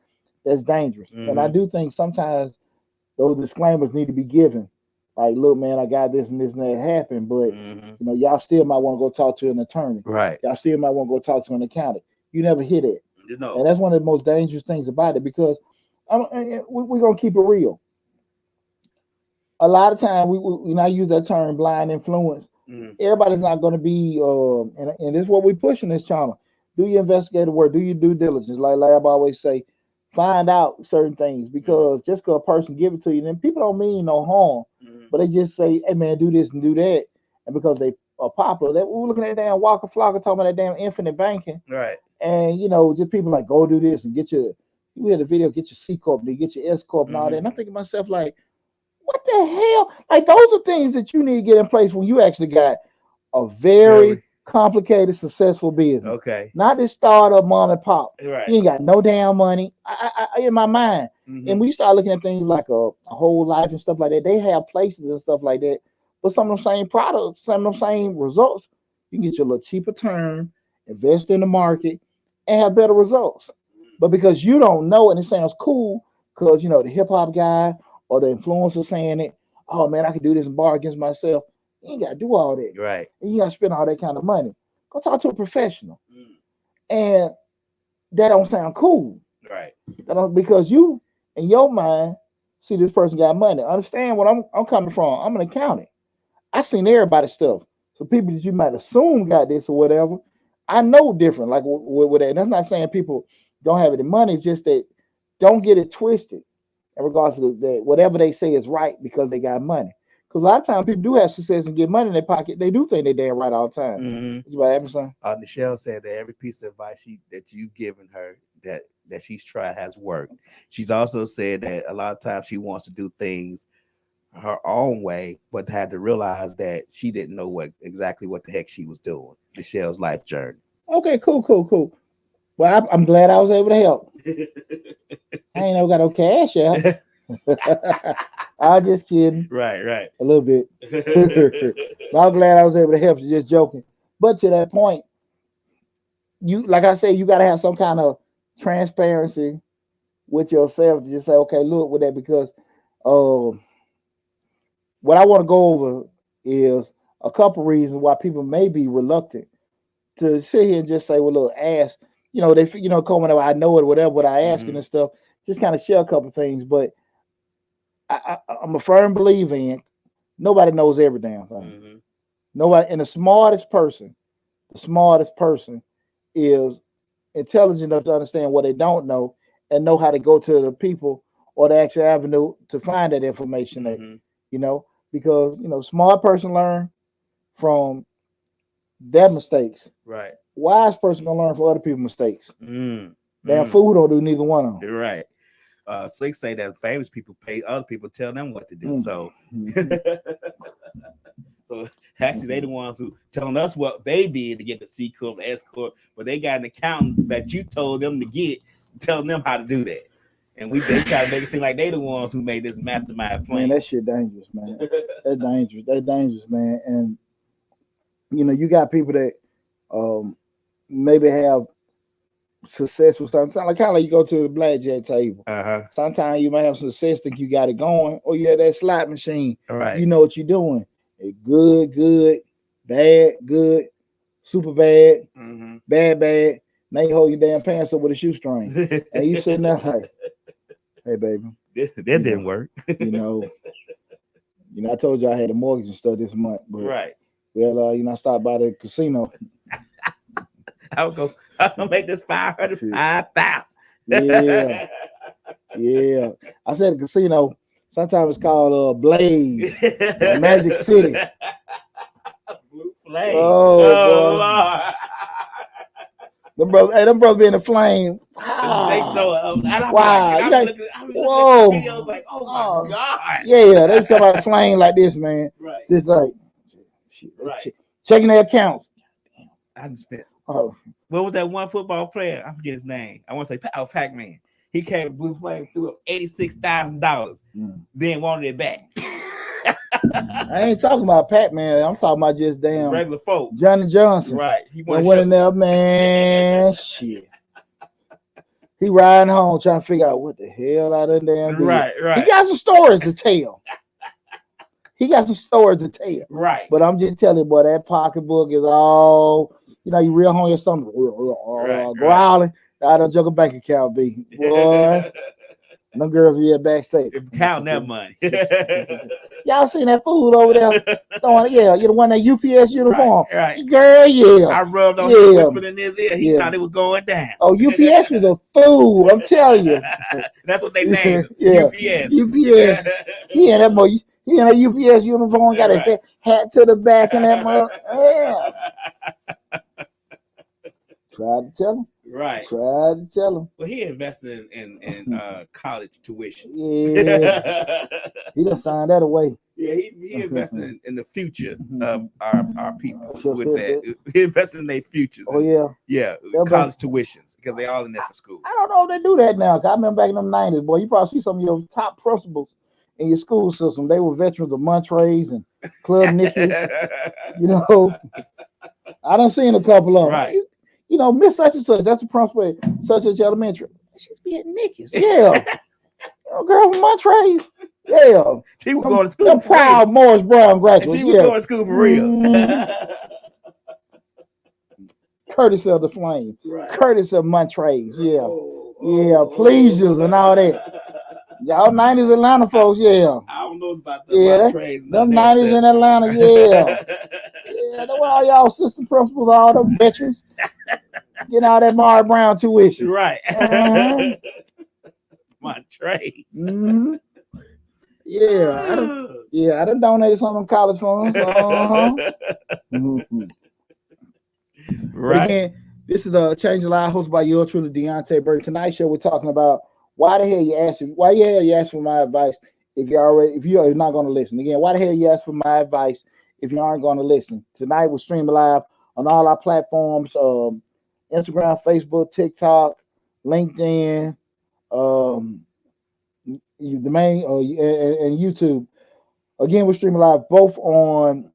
that's dangerous. And I do think sometimes those disclaimers need to be given. Like, look, man, I got this and that happened, but you know, y'all still might want to go talk to an attorney. Right. Y'all still might want to go talk to an accountant. You never hear that. You know. And that's one of the most dangerous things about it, because we're gonna keep it real. A lot of time we now use that term blind influence. Everybody's not going to be, and this is what we push in this channel. Do your investigative work, do your due diligence. Like Lab always say, find out certain things, because just because a person give it to you, then people don't mean no harm, but they just say, hey man, do this and do that, and because they are popular, we were looking at that damn Walker Flocka talking about that damn infinite banking, right? And you know, just people like, go do this and get your, we had a video, get your C corp, get your S corp, and all that. And I'm thinking to myself like, What the hell? Like those are things that you need to get in place when you actually got a very complicated, successful business. Okay. Not this startup mom and pop. Right. You ain't got no damn money. In my mind. And when you start looking at things like a whole life and stuff like that, they have places and stuff like that. But some of the same products, some of the same results, you can get you a little cheaper term, invest in the market, and have better results. But because you don't know and it sounds cool, because the hip hop guy or the influencer saying it, oh man, I can do this and bar against myself. You ain't gotta do all that. Right. And you gotta spend all that kind of money. Go talk to a professional. And that don't sound cool. Right. Because you in your mind see this person got money. Understand what I'm coming from. I'm an accountant. I seen everybody's stuff. So people that you might assume got this or whatever, I know different. Like with that. And that's not saying people don't have any money. It's just that don't get it twisted in regards to that whatever they say is right because they got money. Because a lot of times people do have success and get money in their pocket. They do think they're damn right all the time. Mm-hmm. What happened, son? Nichelle said that every piece of advice that you've given her that she's tried has worked. She's also said that a lot of times she wants to do things her own way, but had to realize that she didn't know exactly what the heck she was doing. Michelle's life journey. Okay, cool. Well, I'm glad I was able to help. I ain't never got no cash out. I was just kidding. Right. A little bit. But I'm glad I was able to help you, just joking. But to that point, you like I say, you gotta have some kind of transparency with yourself to just say, okay, look with that, because what I want to go over is a couple reasons why people may be reluctant to sit here and just say, well, look, ask, they come whenever I know it, whatever, what I asking and stuff, just kind of share a couple things. But I'm a firm believer in nobody knows every damn thing. Nobody, and the smartest person is intelligent enough to understand what they don't know and know how to go to the people or the actual avenue to find that information. Because smart person learn from their mistakes. Right. Wise person gonna learn from other people's mistakes. Damn fool don't do neither one of them. Right. Slick say that famous people pay other people to tell them what to do. So, so actually they the ones who telling us what they did to get the C corp, the S corp, but they got an accountant that you told them to get, telling them how to do that. And they try to make it seem like they the ones who made this mastermind plan. Man, that shit dangerous, man. That's dangerous. That's dangerous, man. And you got people that maybe have success with something. Like kind of like you go to the blackjack table. Sometimes you might have success, think you got it going, or you have that slot machine. Right. You know what you're doing. Good, bad, good, super bad, bad. Now you hold your damn pants up with a shoestring, and you sitting there like, "Hey, baby, that didn't work." I told you I had a mortgage and stuff this month, but right. Well, I stopped by the casino. I'm gonna make this 505,000. Yeah. I said the casino. Sometimes it's called Blaze, Magic City. Blue Flame. Oh Lord. Them brothers be in the flame. Wow. Whoa. Videos like, oh my God. Yeah, they come out of flame like this, man. Right. Just like right. Checking their accounts. I just spent. Oh, what was that one football player? I forget his name. I want to say Pac-Man. He came to Blue Flame, threw up $86,000, then wanted it back. I ain't talking about Pac-Man. I'm talking about just damn regular folk. Johnny Johnson. Right. He went in there, man. Shit. He riding home trying to figure out what the hell I done damn did. Right. He got some stories to tell. Right. But I'm just telling you, boy, that pocketbook is all, you real home your stomach, growling. I don't joke a bank account be. Boy, them girls be at backstage. Counting that money. Y'all seen that fool over there? Throwing, you the one that UPS uniform. Right. Girl, yeah. I rubbed on him, whispered in his ear. He thought it was going down. Oh, UPS was a fool. I'm telling you. That's what they named UPS. He in that UPS uniform, got his hat to the back and that mother. Yeah. Tried to tell him. Right. Try to tell him. Well, he invested in college tuitions. Yeah. He done signed that away. Yeah, he invested in the future of our people with that. He invested in their futures. Oh yeah. Yeah, college tuitions because they all in there for school. I don't know if they do that now. 'Cause I remember back in the 90s, boy, you probably see some of your top principals in your school system. They were veterans of Montrose and Club Nicky's. You know, I done seen a couple of them. Right. You know, Miss such and such, that's the principal at such and such elementary. She's being Nicky's. Yeah. Girl from Montrose. Yeah. She was going to school. Them proud real. Morris Brown graduates. She was going to school for real. Courtesy of the Flame. Right. Courtesy of Montrose. Yeah. Pleasures and all that. Y'all 90s Atlanta folks, yeah. I don't know about the Montrose. Them 90s in Atlanta, yeah. Yeah, that's why all y'all assistant principals, all them veterans, getting all that Morris Brown tuition. Right. Montrose. Mm-hmm. Yeah, I done donated some of them college funds. Mm-hmm. Right. Again, this is a Change the Life hosted by yours truly, Deonte Burden. Tonight's show we're talking about why the hell you ask for my advice if you're not going to listen. Again, why the hell you ask for my advice if you aren't going to listen? Tonight we're streaming live on all our platforms: Instagram, Facebook, TikTok, LinkedIn, and YouTube. Again, we're streaming live both on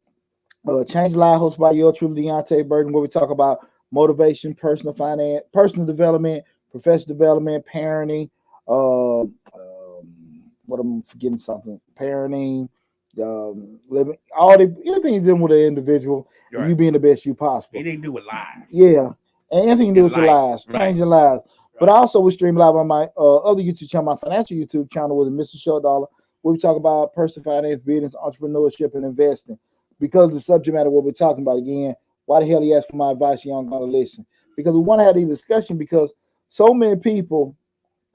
Change the Life hosted by yours truly, Deonte Burden, where we talk about motivation, personal finance, personal development, professional development, parenting. What I'm forgetting something. Parenting, living, anything you're doing with an individual, right. You being the best you possible. Anything to do with lives. Yeah, and anything to do with your lives, right. Changing lives. Right. But also we stream live on my other YouTube channel, my financial YouTube channel with Mr. Short Dollar, where we talk about personal finance, business, entrepreneurship, and investing. Because of the subject matter what we're talking about, again, why the hell you ask for my advice? You aren't going to listen. Because we want to have these discussion because so many people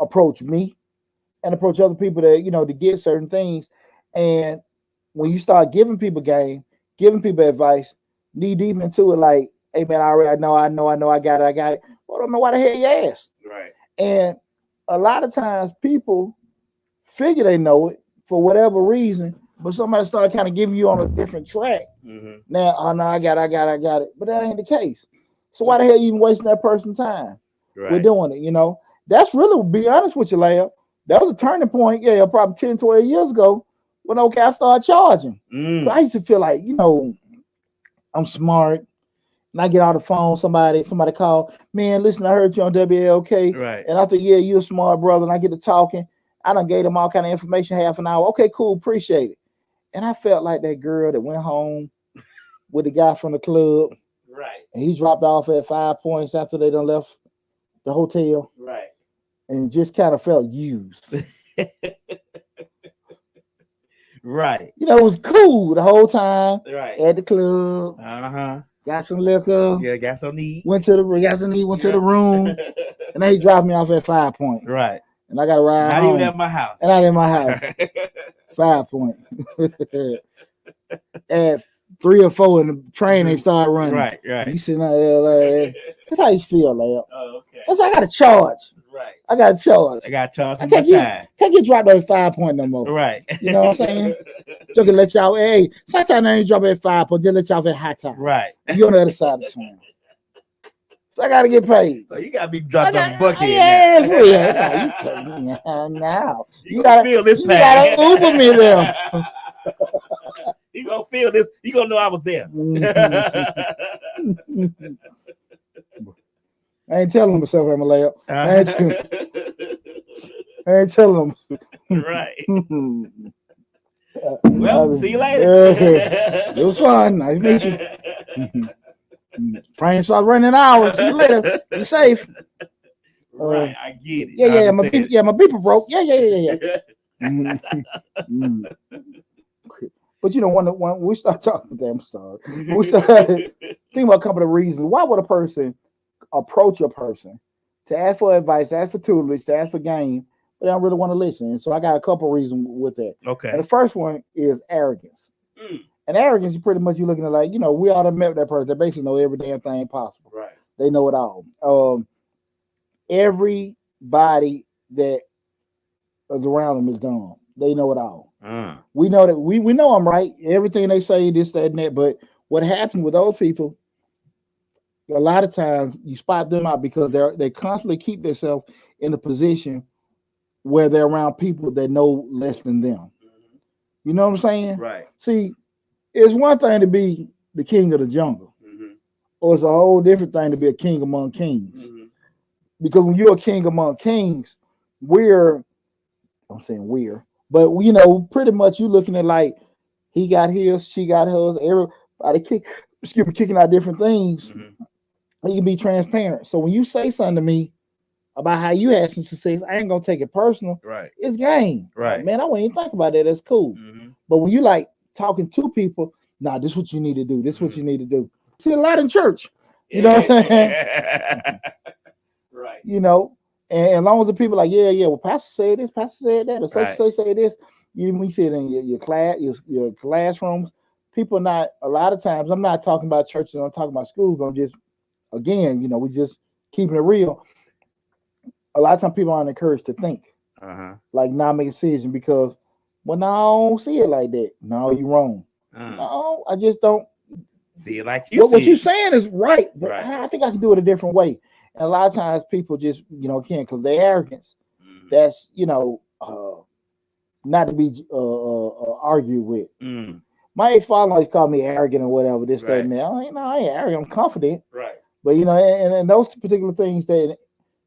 approach me and approach other people that, to get certain things. And when you start giving people game, giving people advice, knee deep into it, like, hey man, I know, I got it. Well, I don't know why the hell you asked. Right. And a lot of times people figure they know it for whatever reason, but somebody started kind of giving you on a different track. Mm-hmm. Now, oh no, I got it. But that ain't the case. So why the hell you even wasting that person's time? Right. We're doing it, That's really, to be honest with you, Leia, that was a turning point, probably 10, 12 years ago when, I started charging. I used to feel like, I'm smart. And I get on the phone, somebody call, man, listen, I heard you on WLK. Right. And I think, yeah, you're a smart brother. And I get to talking. I done gave them all kind of information, half an hour. Okay, cool, appreciate it. And I felt like that girl that went home with the guy from the club. Right. And he dropped off at 5 points after they done left the hotel. Right. And just kind of felt used. Right. It was cool the whole time. Right. At the club. Uh-huh. Got some liquor. Yeah, got some need. Went to the room. And then he dropped me off at 5 points. Right. And I got to ride Not home. even at my house. And not in my house. 5 points. At 3 or 4 in the train, they started running. Right. You sitting out there like, that's how you feel, Leo. Oh, okay. That's how I got to charge. Right. I got to charge. I can't get dropped at 5 points no more. Right. You know what I'm saying? So can let y'all, hey, sometimes I ain't drop at 5 points, just let y'all at high time. Right. You on the other side of the town. So I got to get paid. So you got to be dropped on Buckhead. Yeah, for real. You tell me now. You got to feel this pain. You got to Uber me there. You going to feel this. You going to know I was there. I ain't telling myself I'm a layup. I ain't telling them. Right. Well, see you later. It was fun. Nice to meet you. Train starts running hours. See you later. Be safe. Right, I get it. Yeah. My beeper broke. Yeah. But when we start talking, I'm sorry. We started thinking about a couple of reasons. Why would a person approach a person to ask for advice, ask for tutelage, to ask for game, but they don't really want to listen? And so I got a couple of reasons with that. Okay. And the first one is arrogance. And arrogance is pretty much you looking at like, we all done met with that person. They basically know every damn thing possible. Right. They know it all. everybody that is around them is dumb. They know it all. We know that we know them, right? Everything they say, this, that, and that. But what happens with those people, a lot of times you spot them out because they constantly keep themselves in a position where they're around people that know less than them. You know what I'm saying? Right. See, it's one thing to be the king of the jungle, or it's a whole different thing to be a king among kings. Because when you're a king among kings, I'm saying but pretty much you looking at like he got his, she got hers, everybody kicking out different things. You can be transparent. So when you say something to me about how you had some success, I ain't gonna take it personal. Right. It's game. Right. Like, man, I wouldn't even think about that. That's cool. But when you like talking to people, nah, this is what you need to do. This is what you need to do. See a lot in church. You know what I'm saying? Right. You know, and as long as the people like, yeah, well, Pastor said this, Pastor said that, or say this. When you see it in your class, your classrooms, people not a lot of times. I'm not talking about churches. I'm talking about schools. But I'm just again, we just keeping it real. A lot of times people aren't encouraged to think, like not make a decision because, well, no, I don't see it like that. No, you're wrong. No, I just don't see it like you. What you're saying is right, but I think I can do it a different way. And a lot of times people just can't because their arrogance. That's not to be argued with. My ex-father always called me arrogant or whatever, this, that, and that. I ain't arrogant. I'm confident. Right. But and those particular things that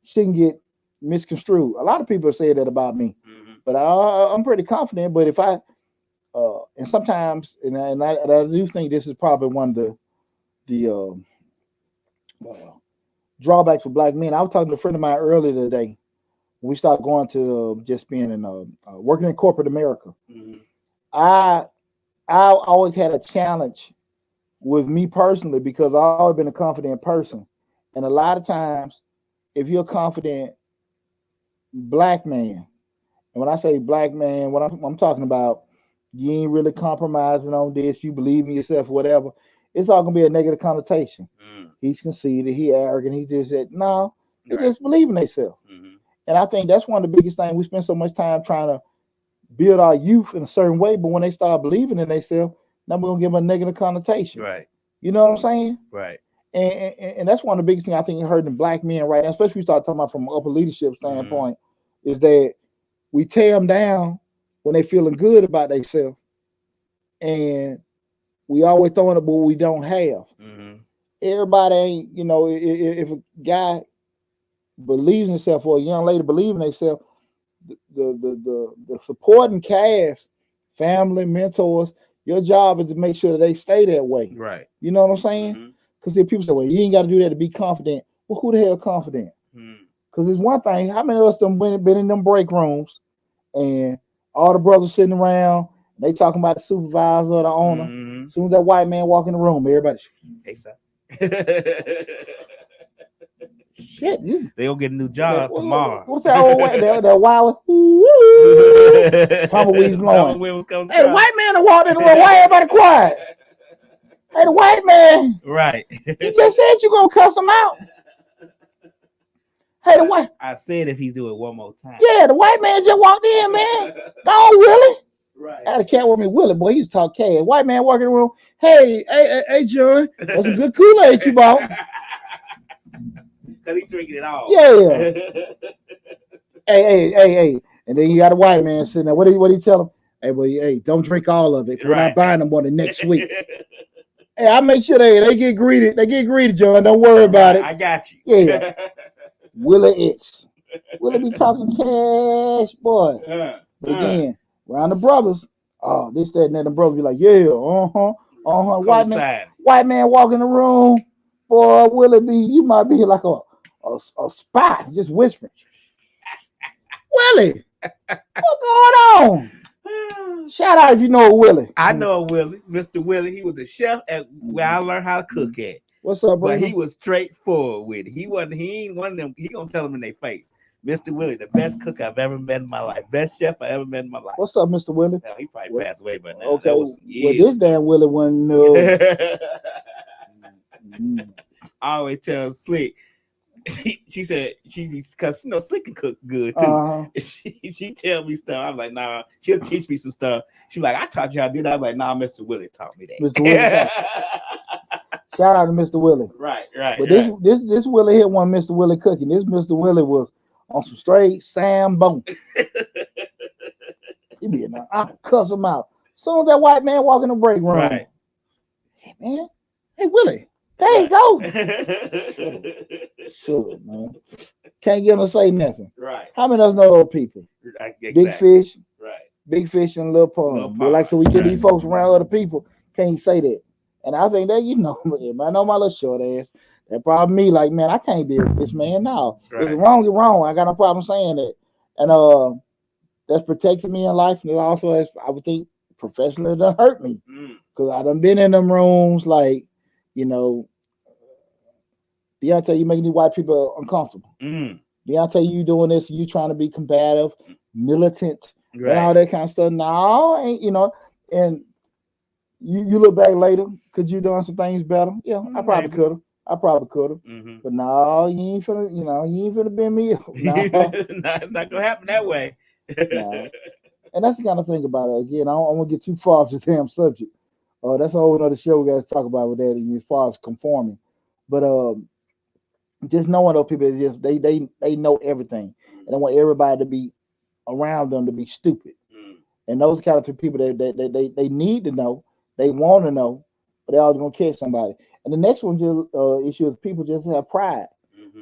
shouldn't get misconstrued. A lot of people say that about me, but I'm pretty confident. But if I and sometimes and I do think this is probably one of the drawbacks for black men. I was talking to a friend of mine earlier today. We started going to just being in working in corporate America. I always had a challenge with me personally because I've always been a confident person, and a lot of times, if you're a confident black man, and when I say black man, what I'm talking about, you ain't really compromising on this. You believe in yourself, whatever. It's all gonna be a negative connotation. He's conceited, he arrogant, he just said no. They just believe in themselves. And I think that's one of the biggest things. We spend so much time trying to build our youth in a certain way, but when they start believing in themselves, now we're gonna give them a negative connotation. Right. You know what I'm saying? Right. And that's one of the biggest things I think hurting black men right now, especially if we start talking about from an upper leadership standpoint, is that we tear them down when they feeling good about themselves, and we always throwing up what we don't have. Everybody ain't, if a guy believes in himself or a young lady believes in themselves, the supporting cast, family, mentors, your job is to make sure that they stay that way. Right. You know what I'm saying? Because if people say, well, you ain't got to do that to be confident. Well, who the hell confident? Because it's one thing, how many of us been in them break rooms and all the brothers sitting around, they talking about the supervisor or the owner. As soon as that white man walk in the room, everybody, hey, sir. Shit, they gonna get a new job tomorrow. What's that old way? That wild tumbleweeds blowing. Hey, the white man that walked in the room. Why everybody quiet? Hey, the white man. Right. You just said you gonna cuss him out. Hey, the white. I said if he's doing it one more time. Yeah, the white man just walked in, man. Go on, Willie. Right. I had a cat with me, Willie. Boy, he used to talk cash. White man walking in the room. Hey, John. That's some good Kool-Aid you bought. Because he's drinking it all. Yeah. hey. And then you got a white man sitting there. What do you tell him? Hey, boy, hey, don't drink all of it. We're not buying them more than next week. Hey, I make sure they get greedy. They get greedy, John. Don't worry about it. I got you. Yeah. Willie X. Willie be talking cash, boy. But again, around the brothers, this, that, and that, the brothers be like, yeah, White man walk in the room, boy, Willie you might be like a spy, just whispering. Willie, what's going on? Shout out if you know Willie. I know Willie, Mr. Willie. He was a chef at where I learned how to cook at. What's up, bro? But he was straightforward with it. He ain't one of them. He gonna tell them in their face. Mr. Willie, the best cook I've ever met in my life. Best chef I ever met in my life. What's up, Mr. Willie? Now, he probably passed away by now. Okay. That was well, this damn Willie wasn't I always tell Slick, she said because Slick can cook good too. Uh-huh. She tell me stuff. I'm like, nah. She'll teach me some stuff. She like, I taught you how to do that. I'm like, nah, Mr. Willie taught me that. Mr. Willie taught. Shout out to Mr. Willie. Right. But this Willie here wasn't Mr. Willie cooking. This Mr. Willie was on some straight Sam Bone. He be in there. I cuss him out. Soon as that white man walk in the break room, Right. Hey man, hey Willie, there you go. Sure, man. Can't get him to say nothing. Right. How many of us know those people? Exactly. Big fish. Right. Big fish in a little pond. But like so we get these folks around other people, can't say that. And I think that if I know my little short ass, that probably me like, man, I can't deal with this, man. No. Right. If it's wrong, you're wrong. I got no problem saying that. And that's protected me in life. And it also has, I would think, professionally done hurt me. Because I done been in them rooms like, Deonte, you making these white people uncomfortable. Deonte, you doing this, you trying to be combative, militant, and all that kind of stuff. No, ain't, and you look back later, could you done some things better? Yeah, I probably could have. But no, you ain't finna bend me up. No, it's not gonna happen that way. No. And that's the kind of thing about it. Again, I don't want to get too far off this damn subject. That's a whole other show we got to talk about with that as far as conforming. But just knowing those people, they know everything, and they want everybody to be around them to be stupid. And those kind of people they need to know, they want to know, but they always gonna catch somebody. And the next one issue is people just have pride,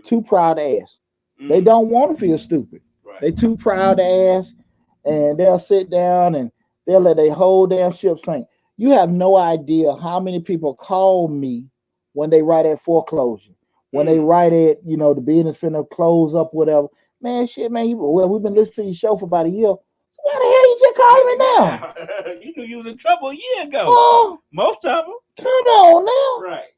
too proud to ask. They don't want to feel stupid. Right. They too proud to ask, and they'll sit down and they'll let their whole damn ship sink. You have no idea how many people call me when they write at foreclosure, when they write at, the business finna close up, whatever. Man, shit, man, we've been listening to your show for about a year. So why the hell you just calling me now? You knew you was in trouble a year ago. Most of them. Come on now. Right.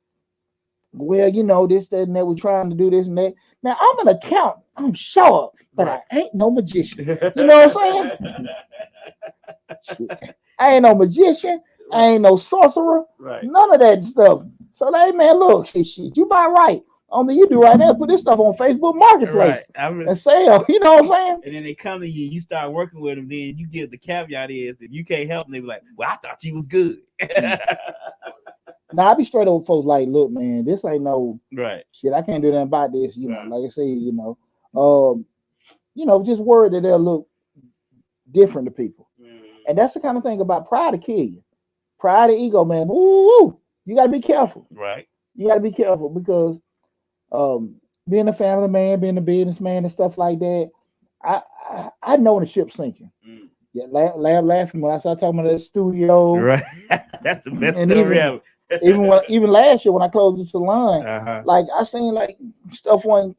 Well, this, that, and that. We're trying to do this and that. Now, I'm an accountant. I'm sure, but I ain't no magician. You know what I'm saying? I ain't no magician. I ain't no sorcerer. Right. None of that stuff. So, hey, man, look, shit, you buy right. Only you do right now, put this stuff on Facebook Marketplace and sell. You know what I'm saying? And then they come to you, you start working with them. Then you get the caveat is if you can't help them, they be like, "Well, I thought you was good." Now I be straight over folks like, look, man, this ain't no shit. I can't do nothing about this. Like I say, just worried that they'll look different to people. And that's the kind of thing about pride to kill you. Pride and ego, man. Woo! You gotta be careful. Right. You gotta be careful because being a family man, being a businessman and stuff like that, I know when the ship's sinking. Yeah, laughing when I started talking about that studio. Right. That's the best story ever. even last year when I closed the salon, like I seen like stuff when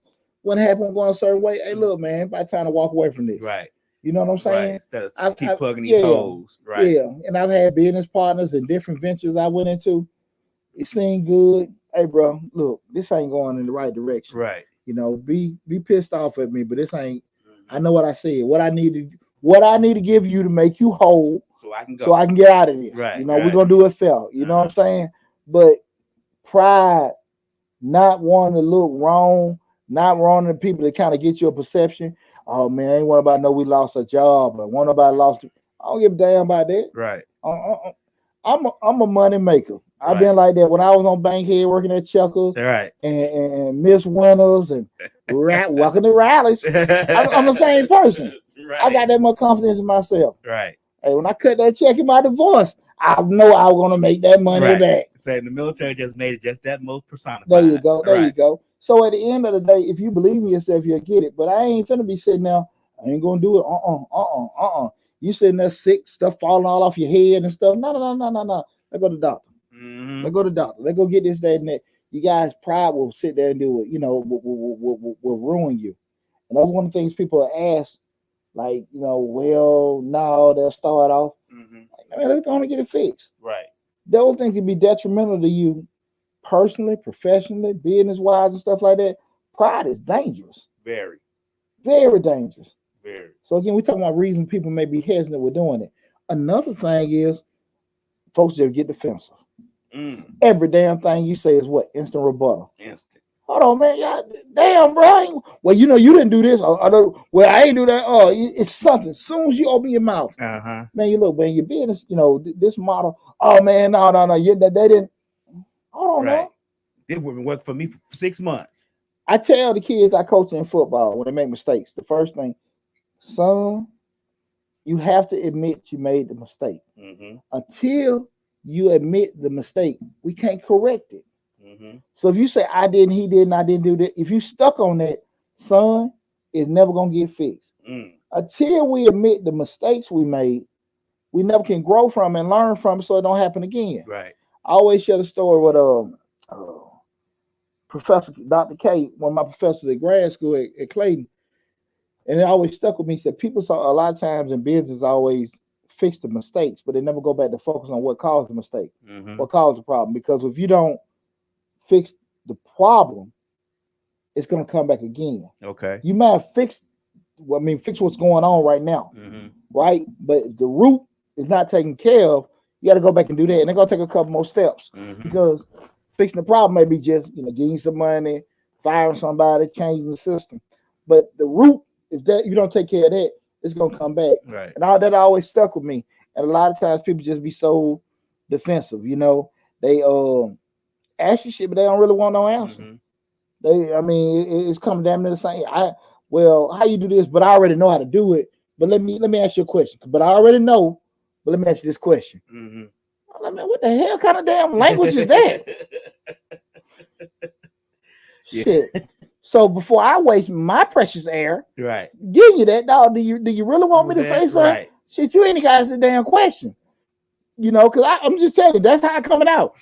happened going a certain way. Hey, look, man, by the time to walk away from this. Right. You know what I'm saying? Right. Instead of keep plugging these holes. Right. Yeah. And I've had business partners and different ventures I went into. It seemed good. Hey, bro, look, this ain't going in the right direction. Right. Be pissed off at me, but this ain't. I know what I said. What I need to give you to make you whole, so I can get out of this. Right. We're gonna do it fair. You know what I'm saying? But pride, not wanting to look wrong, not wanting the people to kind of get your perception. Oh man, ain't one about know we lost a job, or one about lost. I don't give a damn about that. Right. I'm a money maker. I've been like that when I was on Bankhead working at Checkers, right, and Miss Winters and walking the rallies. I'm the same person. Right. I got that much confidence in myself. Right. Hey, when I cut that check in my divorce, I know I was gonna make that money back. So the military just made it just that most personified. There you go. There you go. So at the end of the day, if you believe in yourself, you'll get it. But I ain't finna be sitting there. I ain't gonna do it. You sitting there sick, stuff falling all off your head and stuff. No. Let's go to the doctor. Let's go to the doctor. Let's go get this, that, and that. You guys' pride will sit there and do it. Will ruin you. And that's one of the things people ask. Like, well, no, they'll start off. Like, man, let's go and get it fixed. Right. Those things can be detrimental to you personally, professionally, business-wise, and stuff like that. Pride is dangerous. Very. Very dangerous. Very. So, again, we're talking about reasons people may be hesitant with doing it. Another thing is folks just get defensive. Every damn thing you say is what? Instant rebuttal. Instant. Hold on, man. Y'all, damn, bro. Well, you didn't do this. Well, I ain't do that. Oh, it's something. As soon as you open your mouth, man, you look, man, your business, this model. Oh, man, no. They didn't. Hold on, Right. now. It would work for me for 6 months. I tell the kids I coach in football when they make mistakes, the first thing, son, you have to admit you made the mistake. Mm-hmm. Until you admit the mistake, we can't correct it. Mm-hmm. So if you say I didn't, he didn't, I didn't do that, if you stuck on that, son, it's never gonna get fixed. Until we admit the mistakes we made, we never can grow from and learn from it so it don't happen again. Right. I always share the story with Professor Dr. K, one of my professors at grad school at Clayton, and it always stuck with me. He said people saw a lot of times in business always fix the mistakes, but they never go back to focus on what caused the mistake, what caused the problem. Because if you don't fix the problem, it's going to come back again. Okay. You might have fixed, fix what's going on right now, right? But if the root is not taken care of, you got to go back and do that, and they're going to take a couple more steps because fixing the problem may be just getting some money, firing somebody, changing the system, but the root, if that you don't take care of that, it's going to come back. Right. And all that always stuck with me. And a lot of times people just be so defensive, they ask you shit, but they don't really want no answer. It's coming damn near the same. How you do this? But I already know how to do it. But let me ask you a question. But I already know. But let me ask you this question. I mean, what the hell kind of damn language is that? Shit. So before I waste my precious air, right, give you that dog. Do you really want me to say something? Right. Shit, you ain't got the damn question. Because I'm just telling you, that's how it's coming out.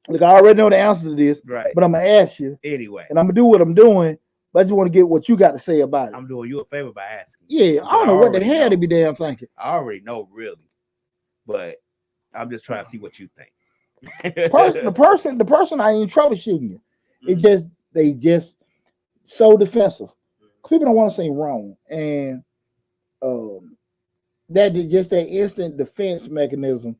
Look, I already know the answer to this, right? But I'm gonna ask you anyway, and I'm gonna do what I'm doing. But I just want to get what you got to say about it. I'm doing you a favor by asking. Yeah, I don't know what the hell they be damn thinking. I already know, really, but I'm just trying to see what you think. the person I ain't troubleshooting you. It's just they just so defensive. People don't want to say wrong, and that is just that instant defense mechanism.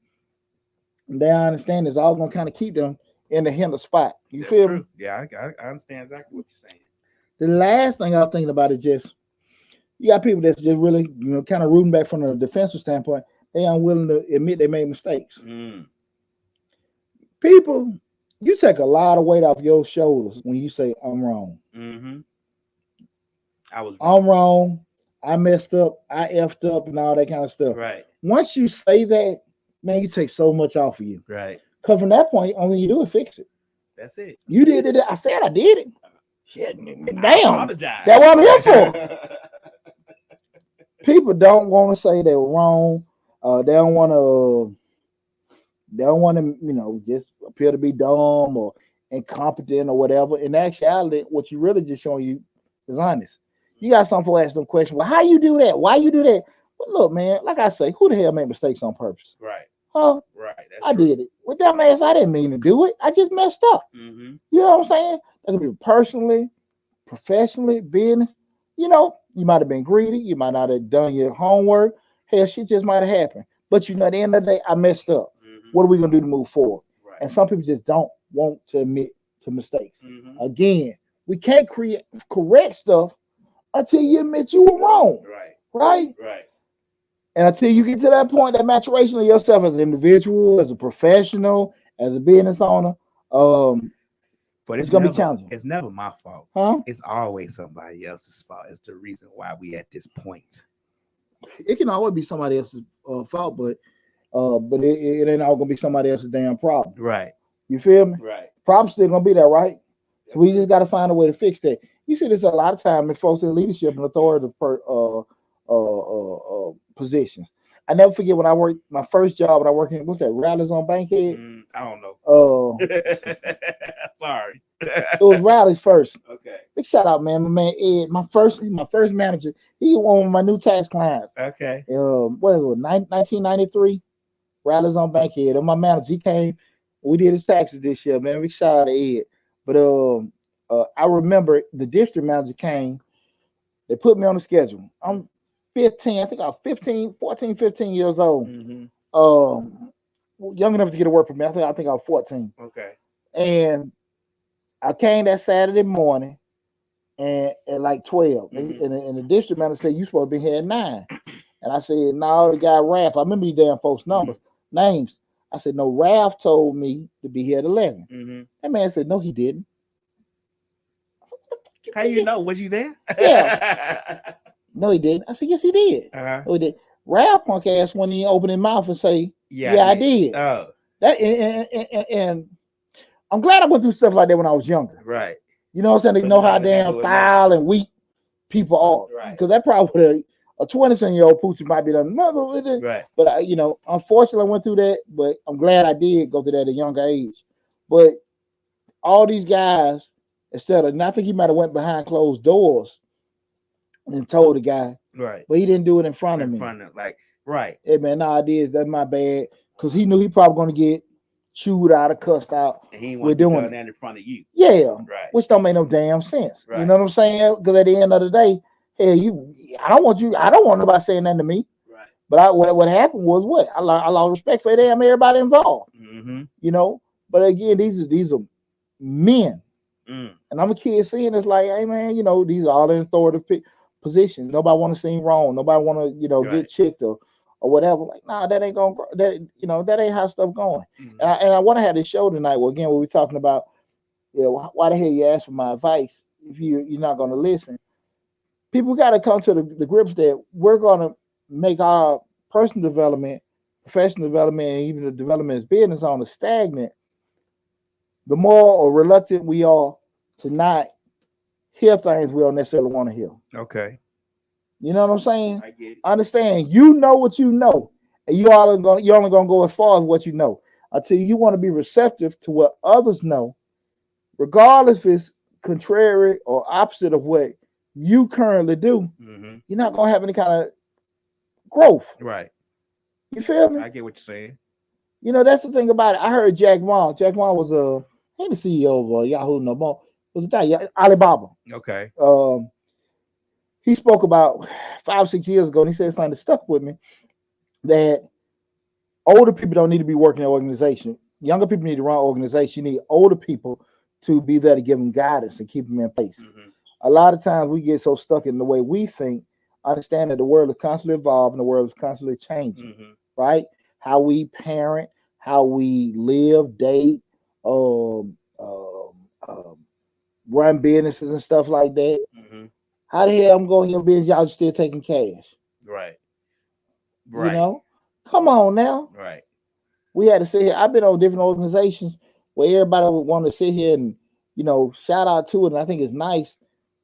They understand is all gonna kind of keep them in the hinder spot. You That's feel true. me? Yeah, I understand exactly what you're saying. The last thing I'm thinking about is just you got people that's just really kind of rooting back from a defensive standpoint. They aren't willing to admit they made mistakes. People, you take a lot of weight off your shoulders when you say I'm wrong. I'm wrong. I messed up. I effed up and all that kind of stuff. Right. Once you say that, man, you take so much off of you. Right. Because from that point, only you do is fix it. That's it. You did it. I said I did it. Shit, damn. I apologize. That's what I'm here for. People don't want to say they're wrong. They don't want to. They don't want to, just appear to be dumb or incompetent or whatever. In actuality, what you really just showing you is honest. You got something for asking them questions. Well, how you do that? Why you do that? Well, look, man, like I say, who the hell made mistakes on purpose? Right. Huh? Right. I did it. With that ass, I didn't mean to do it. I just messed up. You know what I'm saying? That could be personally, professionally, business. You might have been greedy. You might not have done your homework. Hell, shit just might have happened. But at the end of the day, I messed up. What are we going to do to move forward? Right. And some people just don't want to admit to mistakes. Again, we can't correct stuff until you admit you were wrong. Right? And until you get to that point, that maturation of yourself as an individual, as a professional, as a business owner, but it's going to be challenging. It's never my fault. Huh? It's always somebody else's fault. It's the reason why we at this point. It can always be somebody else's fault, but it ain't all gonna be somebody else's damn problem. Right. You feel me? Right. Problem's still gonna be there, right? So we just gotta find a way to fix that. You see this a lot of time in folks in leadership and authority positions. I never forget when I worked my first job when I worked in what's that, Rallies on Bankhead? I don't know. Sorry. It was Rallies first. Okay. Big shout out, man. My man Ed, my first manager, he was one of my new tax clients. Okay. What is it, 1993? Rallies on Bankhead. And my manager, he came. We did his taxes this year, man. Big shout out to Ed. But I remember the district manager came. They put me on the schedule. I'm 15. I think I was 15 years old. Young enough to get a work permit. I think I was 14. Okay. And I came that Saturday morning and at like 12. And the district manager said, you supposed to be here at 9. And I said, no, the guy Ralph. I remember these damn folks' names. I said, no, Ralph told me to be here at 11. That man said, no, he didn't. How you know? Was you there? Yeah. No, he didn't. I said, yes, he did. No, he did. Ralph punk ass wouldn't even open his mouth and say, yeah, I did. Oh. That and I'm glad I went through stuff like that when I was younger. Right. You know what I'm saying? They know how damn foul and weak people are. Right. Because that probably a 27-year-old Poochie might be done another with it. Right. But unfortunately I went through that. But I'm glad I did go through that at a younger age. But all these guys, and I think he might have went behind closed doors and told the guy. Right. But he didn't do it in front of me. Right. Hey man, no, I did. That's my bad. Because he knew he probably going to get chewed out or cussed out. And he wasn't doing that in front of you. Yeah. Right. Which don't make no damn sense. Right. You know what I'm saying? Because at the end of the day, hey, I don't want nobody saying that to me. Right. But what happened was what? I lost respect for everybody involved. You know? But again, these are men. And I'm a kid seeing this like, hey man, these are all in authoritative positions. Nobody want to seem wrong. Nobody want to, get checked or whatever. Like, nah, that ain't gonna. That ain't how stuff going. And I want to have this show tonight. Well, again, we're talking about, why the hell you ask for my advice if you're not gonna listen? People got to come to the grips that we're gonna make our personal development, professional development, and even the development of business on a stagnant. The more or reluctant we are to not hear things we don't necessarily want to hear. Okay. You know what I'm saying? I get it. Understand, you know what you know, and you're only gonna go as far as what you know until you want to be receptive to what others know, regardless if it's contrary or opposite of what you currently do. You're not gonna have any kind of growth. Right. You feel me? I get what you're saying. That's the thing about it. I heard Jack Ma. Jack Ma was the CEO of Yahoo no more. Was it that Alibaba? Okay. He spoke about 5 or 6 years ago, and he said something that stuck with me, that older people don't need to be working in an organization. Younger people need to run organization. You need older people to be there to give them guidance and keep them in place. A lot of times we get so stuck in the way we think, understand that the world is constantly evolving, the world is constantly changing, right? How we parent, how we live, date, run businesses and stuff like that. How the hell I'm going in your business? Y'all still taking cash? Right. Come on now. Right. We had to sit here. I've been on different organizations where everybody would want to sit here and shout out to it, and I think it's nice.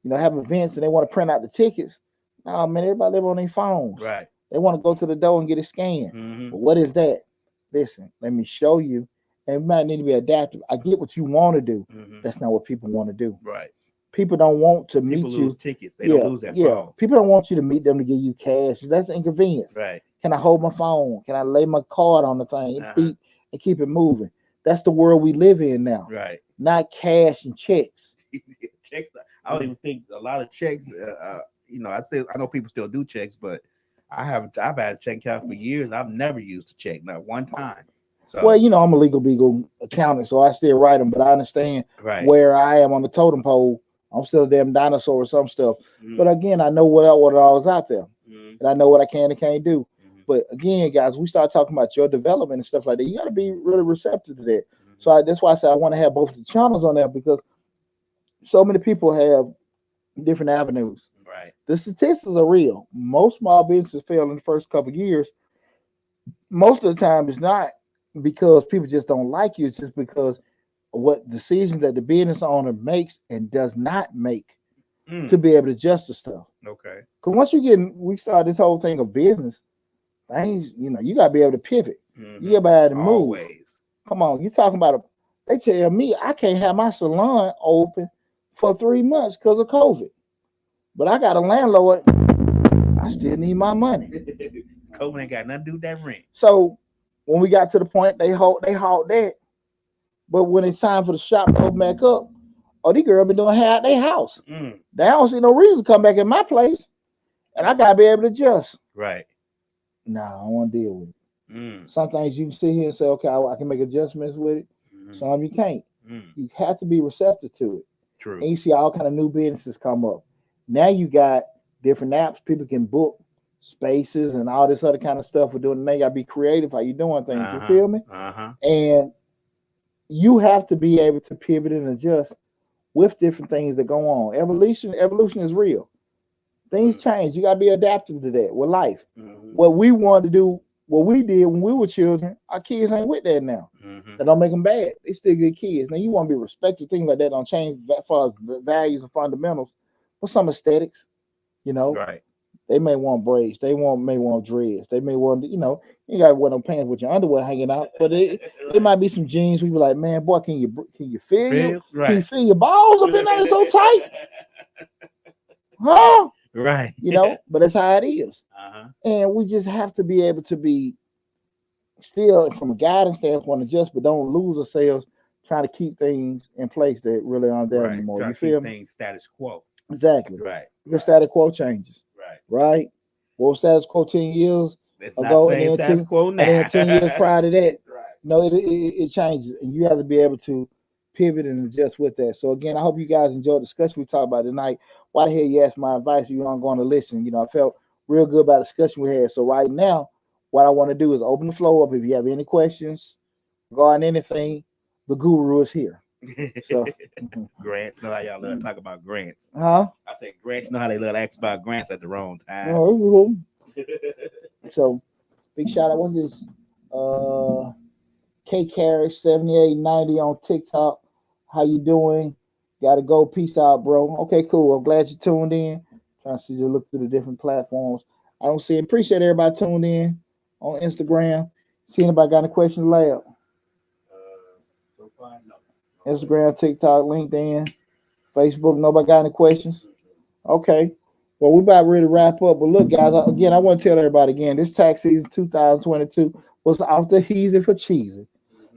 Have events and they want to print out the tickets. No, man, everybody live on their phones. Right. They want to go to the door and get it scanned. But what is that? Listen, let me show you. And it might need to be adaptive. I get what you want to do. That's not what people want to do. Right. People don't want to meet you. People lose tickets. They don't lose that phone. People don't want you to meet them to give you cash. That's inconvenience. Right. Can I hold my phone? Can I lay my card on the thing and beep and keep it moving? That's the world we live in now. Right. Not cash and checks. Checks. I don't even think a lot of checks. I know people still do checks, but I've had a check account for years. I've never used a check, not one time. So, well, I'm a legal beagle accountant, so I still write them, but I understand where I am on the totem pole. I'm still a damn dinosaur or some stuff. But again, I know what all is out there. And I know what I can and can't do. But again, guys, we start talking about your development and stuff like that. You got to be really receptive to that. So that's why I said I want to have both the channels on there, because so many people have different avenues. Right. The statistics are real. Most small businesses fail in the first couple of years. Most of the time, it's not because people just don't like you. It's just because of what decisions that the business owner makes and does not make to be able to adjust the stuff. Okay. Because once we start this whole thing of business, things, you got to be able to pivot. You got to be able to move. Always. Come on, you talking about they tell me I can't have my salon open for 3 months because of COVID. But I got a landlord. I still need my money. COVID ain't got nothing to do with that rent. So when we got to the point, they halt that. But when it's time for the shop to open back up, these girls been doing hair at their house. They don't see no reason to come back in my place. And I gotta be able to adjust. Right. Nah, I don't want to deal with it. Sometimes you can sit here and say, okay, I can make adjustments with it. Some you can't. You have to be receptive to it. True. And you see all kind of new businesses come up. Now you got different apps. People can book spaces and all this other kind of stuff for doing. Now you got to be creative how you doing things. You feel me? And you have to be able to pivot and adjust with different things that go on. Evolution is real. Things change. You got to be adaptive to that with life. What we wanted to do, what we did when we were children, our kids ain't with that now. That don't make them bad. They still good kids. Now you want to be respected. Things like that don't change as far as the values and fundamentals. But some aesthetics, Right. They may want braids. They may want dreads. They may want, you got to wear no pants with your underwear hanging out. But it might be some jeans. We be like, man, boy, can you feel you? Right. Can you feel your balls up in there so tight? Huh? Right. But that's how it is. And we just have to be able to be still from a guidance standpoint adjust, but don't lose ourselves trying to keep things in place that really aren't there anymore. Try you to feel keep me? Things status quo. Exactly. Right. Because status quo changes. Right. What was status quo 10 years ago, and then status quo now. And then 10 years prior to that. Right. No, it changes, and you have to be able to pivot and adjust with that. So again, I hope you guys enjoyed the discussion we talked about tonight. Why the hell you asked my advice? You aren't going to listen. I felt real good about the discussion we had. So right now, what I want to do is open the floor up. If you have any questions regarding anything, the guru is here. So grants, know how y'all love to talk about grants. Huh? I say grants, know how they love to ask about grants at the wrong time. Oh, so big shout out. What's this? K Carriage 7890 on TikTok. How you doing? Gotta go. Peace out, bro. Okay, cool. I'm glad you tuned in. Trying to see you look through the different platforms. I don't see. Appreciate everybody tuned in on Instagram. See anybody got any questions, lab? So far, no. Instagram, TikTok, LinkedIn, Facebook. Nobody got any questions? Okay. Well, we're about ready to wrap up. But look, guys, again, I want to tell everybody again, this tax season 2022 was off the heezy for cheesy.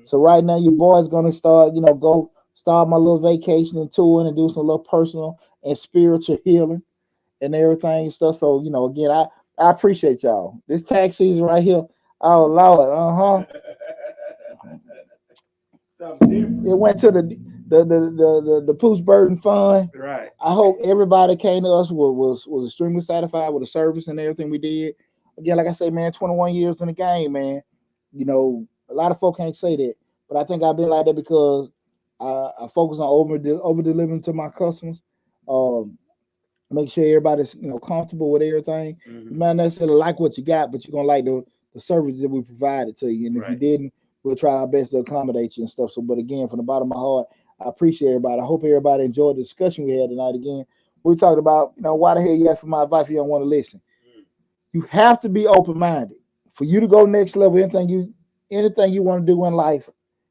So right now, your boy's gonna start, go start my little vacation and touring and do some little personal and spiritual healing and everything and stuff. So, again, I appreciate y'all. This tax season right here, oh Lord, Something different. It went to the Pooch Burden Fund. Right. I hope everybody came to us was extremely satisfied with the service and everything we did. Again, like I say, man, 21 years in the game, man. A lot of folk can't say that, but I think I've been like that because I focus on over delivering to my customers. Make sure everybody's comfortable with everything. You might not necessarily like what you got, but you're gonna like the service that we provided to you. And if you didn't, we'll try our best to accommodate you and stuff. So, but again, from the bottom of my heart, I appreciate everybody. I hope everybody enjoyed the discussion we had tonight. Again, we talked about why the hell you ask for my advice if you don't want to listen. You have to be open-minded for you to go next level. Anything you want to do in life,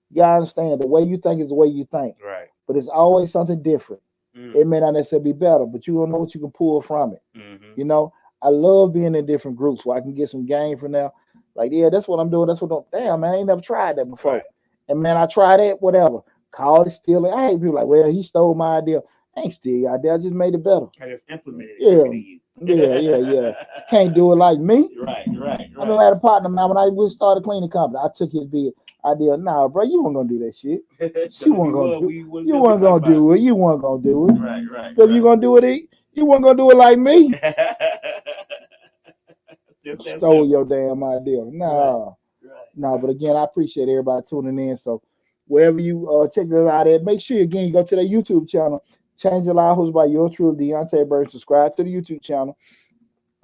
you gotta understand the way you think is the way you think. Right. But it's always something different. It may not necessarily be better, but you don't know what you can pull from it. I love being in different groups where I can get some game from now. Like, yeah, that's what I'm doing. That's what I'm. Damn, man, I ain't never tried that before. Right. And man, I tried it. Whatever. Call it stealing. I hate people like, well, he stole my idea. I ain't steal your idea. I just made it better. I just implemented it. Yeah. Can't do it like me. Right. I had a partner, man, when I started cleaning company. I took his idea. Nah, bro, you weren't gonna do that shit. You weren't gonna do it. You weren't gonna do it. You weren't gonna do it. Right. Because you gonna do it. You weren't gonna do it like me. Just stole your damn idea. Nah. No, but again, I appreciate everybody tuning in. So wherever you check this out at, make sure again you go to the YouTube channel, Change the Life Host by your true Deonte Burden. Subscribe to the YouTube channel.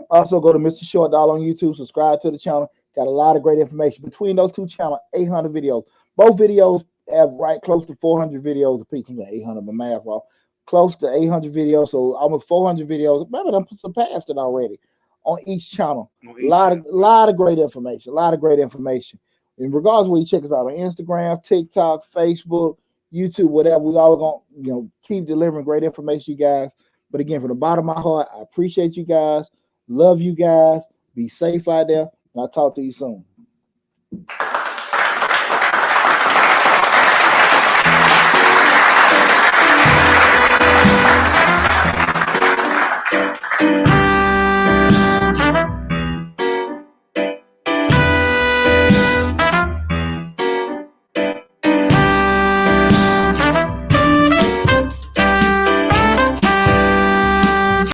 Also go to Mr. Short Dollar on YouTube. Subscribe to the channel. Got a lot of great information between those two channels. 800 videos. Both videos have right close to 400 videos apiece. 800, but math wrong. Close to 800 videos, so almost 400 videos. Maybe I'm surpassed it already on each channel. A lot of great information. In regards to where you check us out on Instagram, TikTok, Facebook, YouTube, whatever, we all gonna keep delivering great information, you guys. But again, from the bottom of my heart, I appreciate you guys. Love you guys. Be safe out there. And I'll talk to you soon.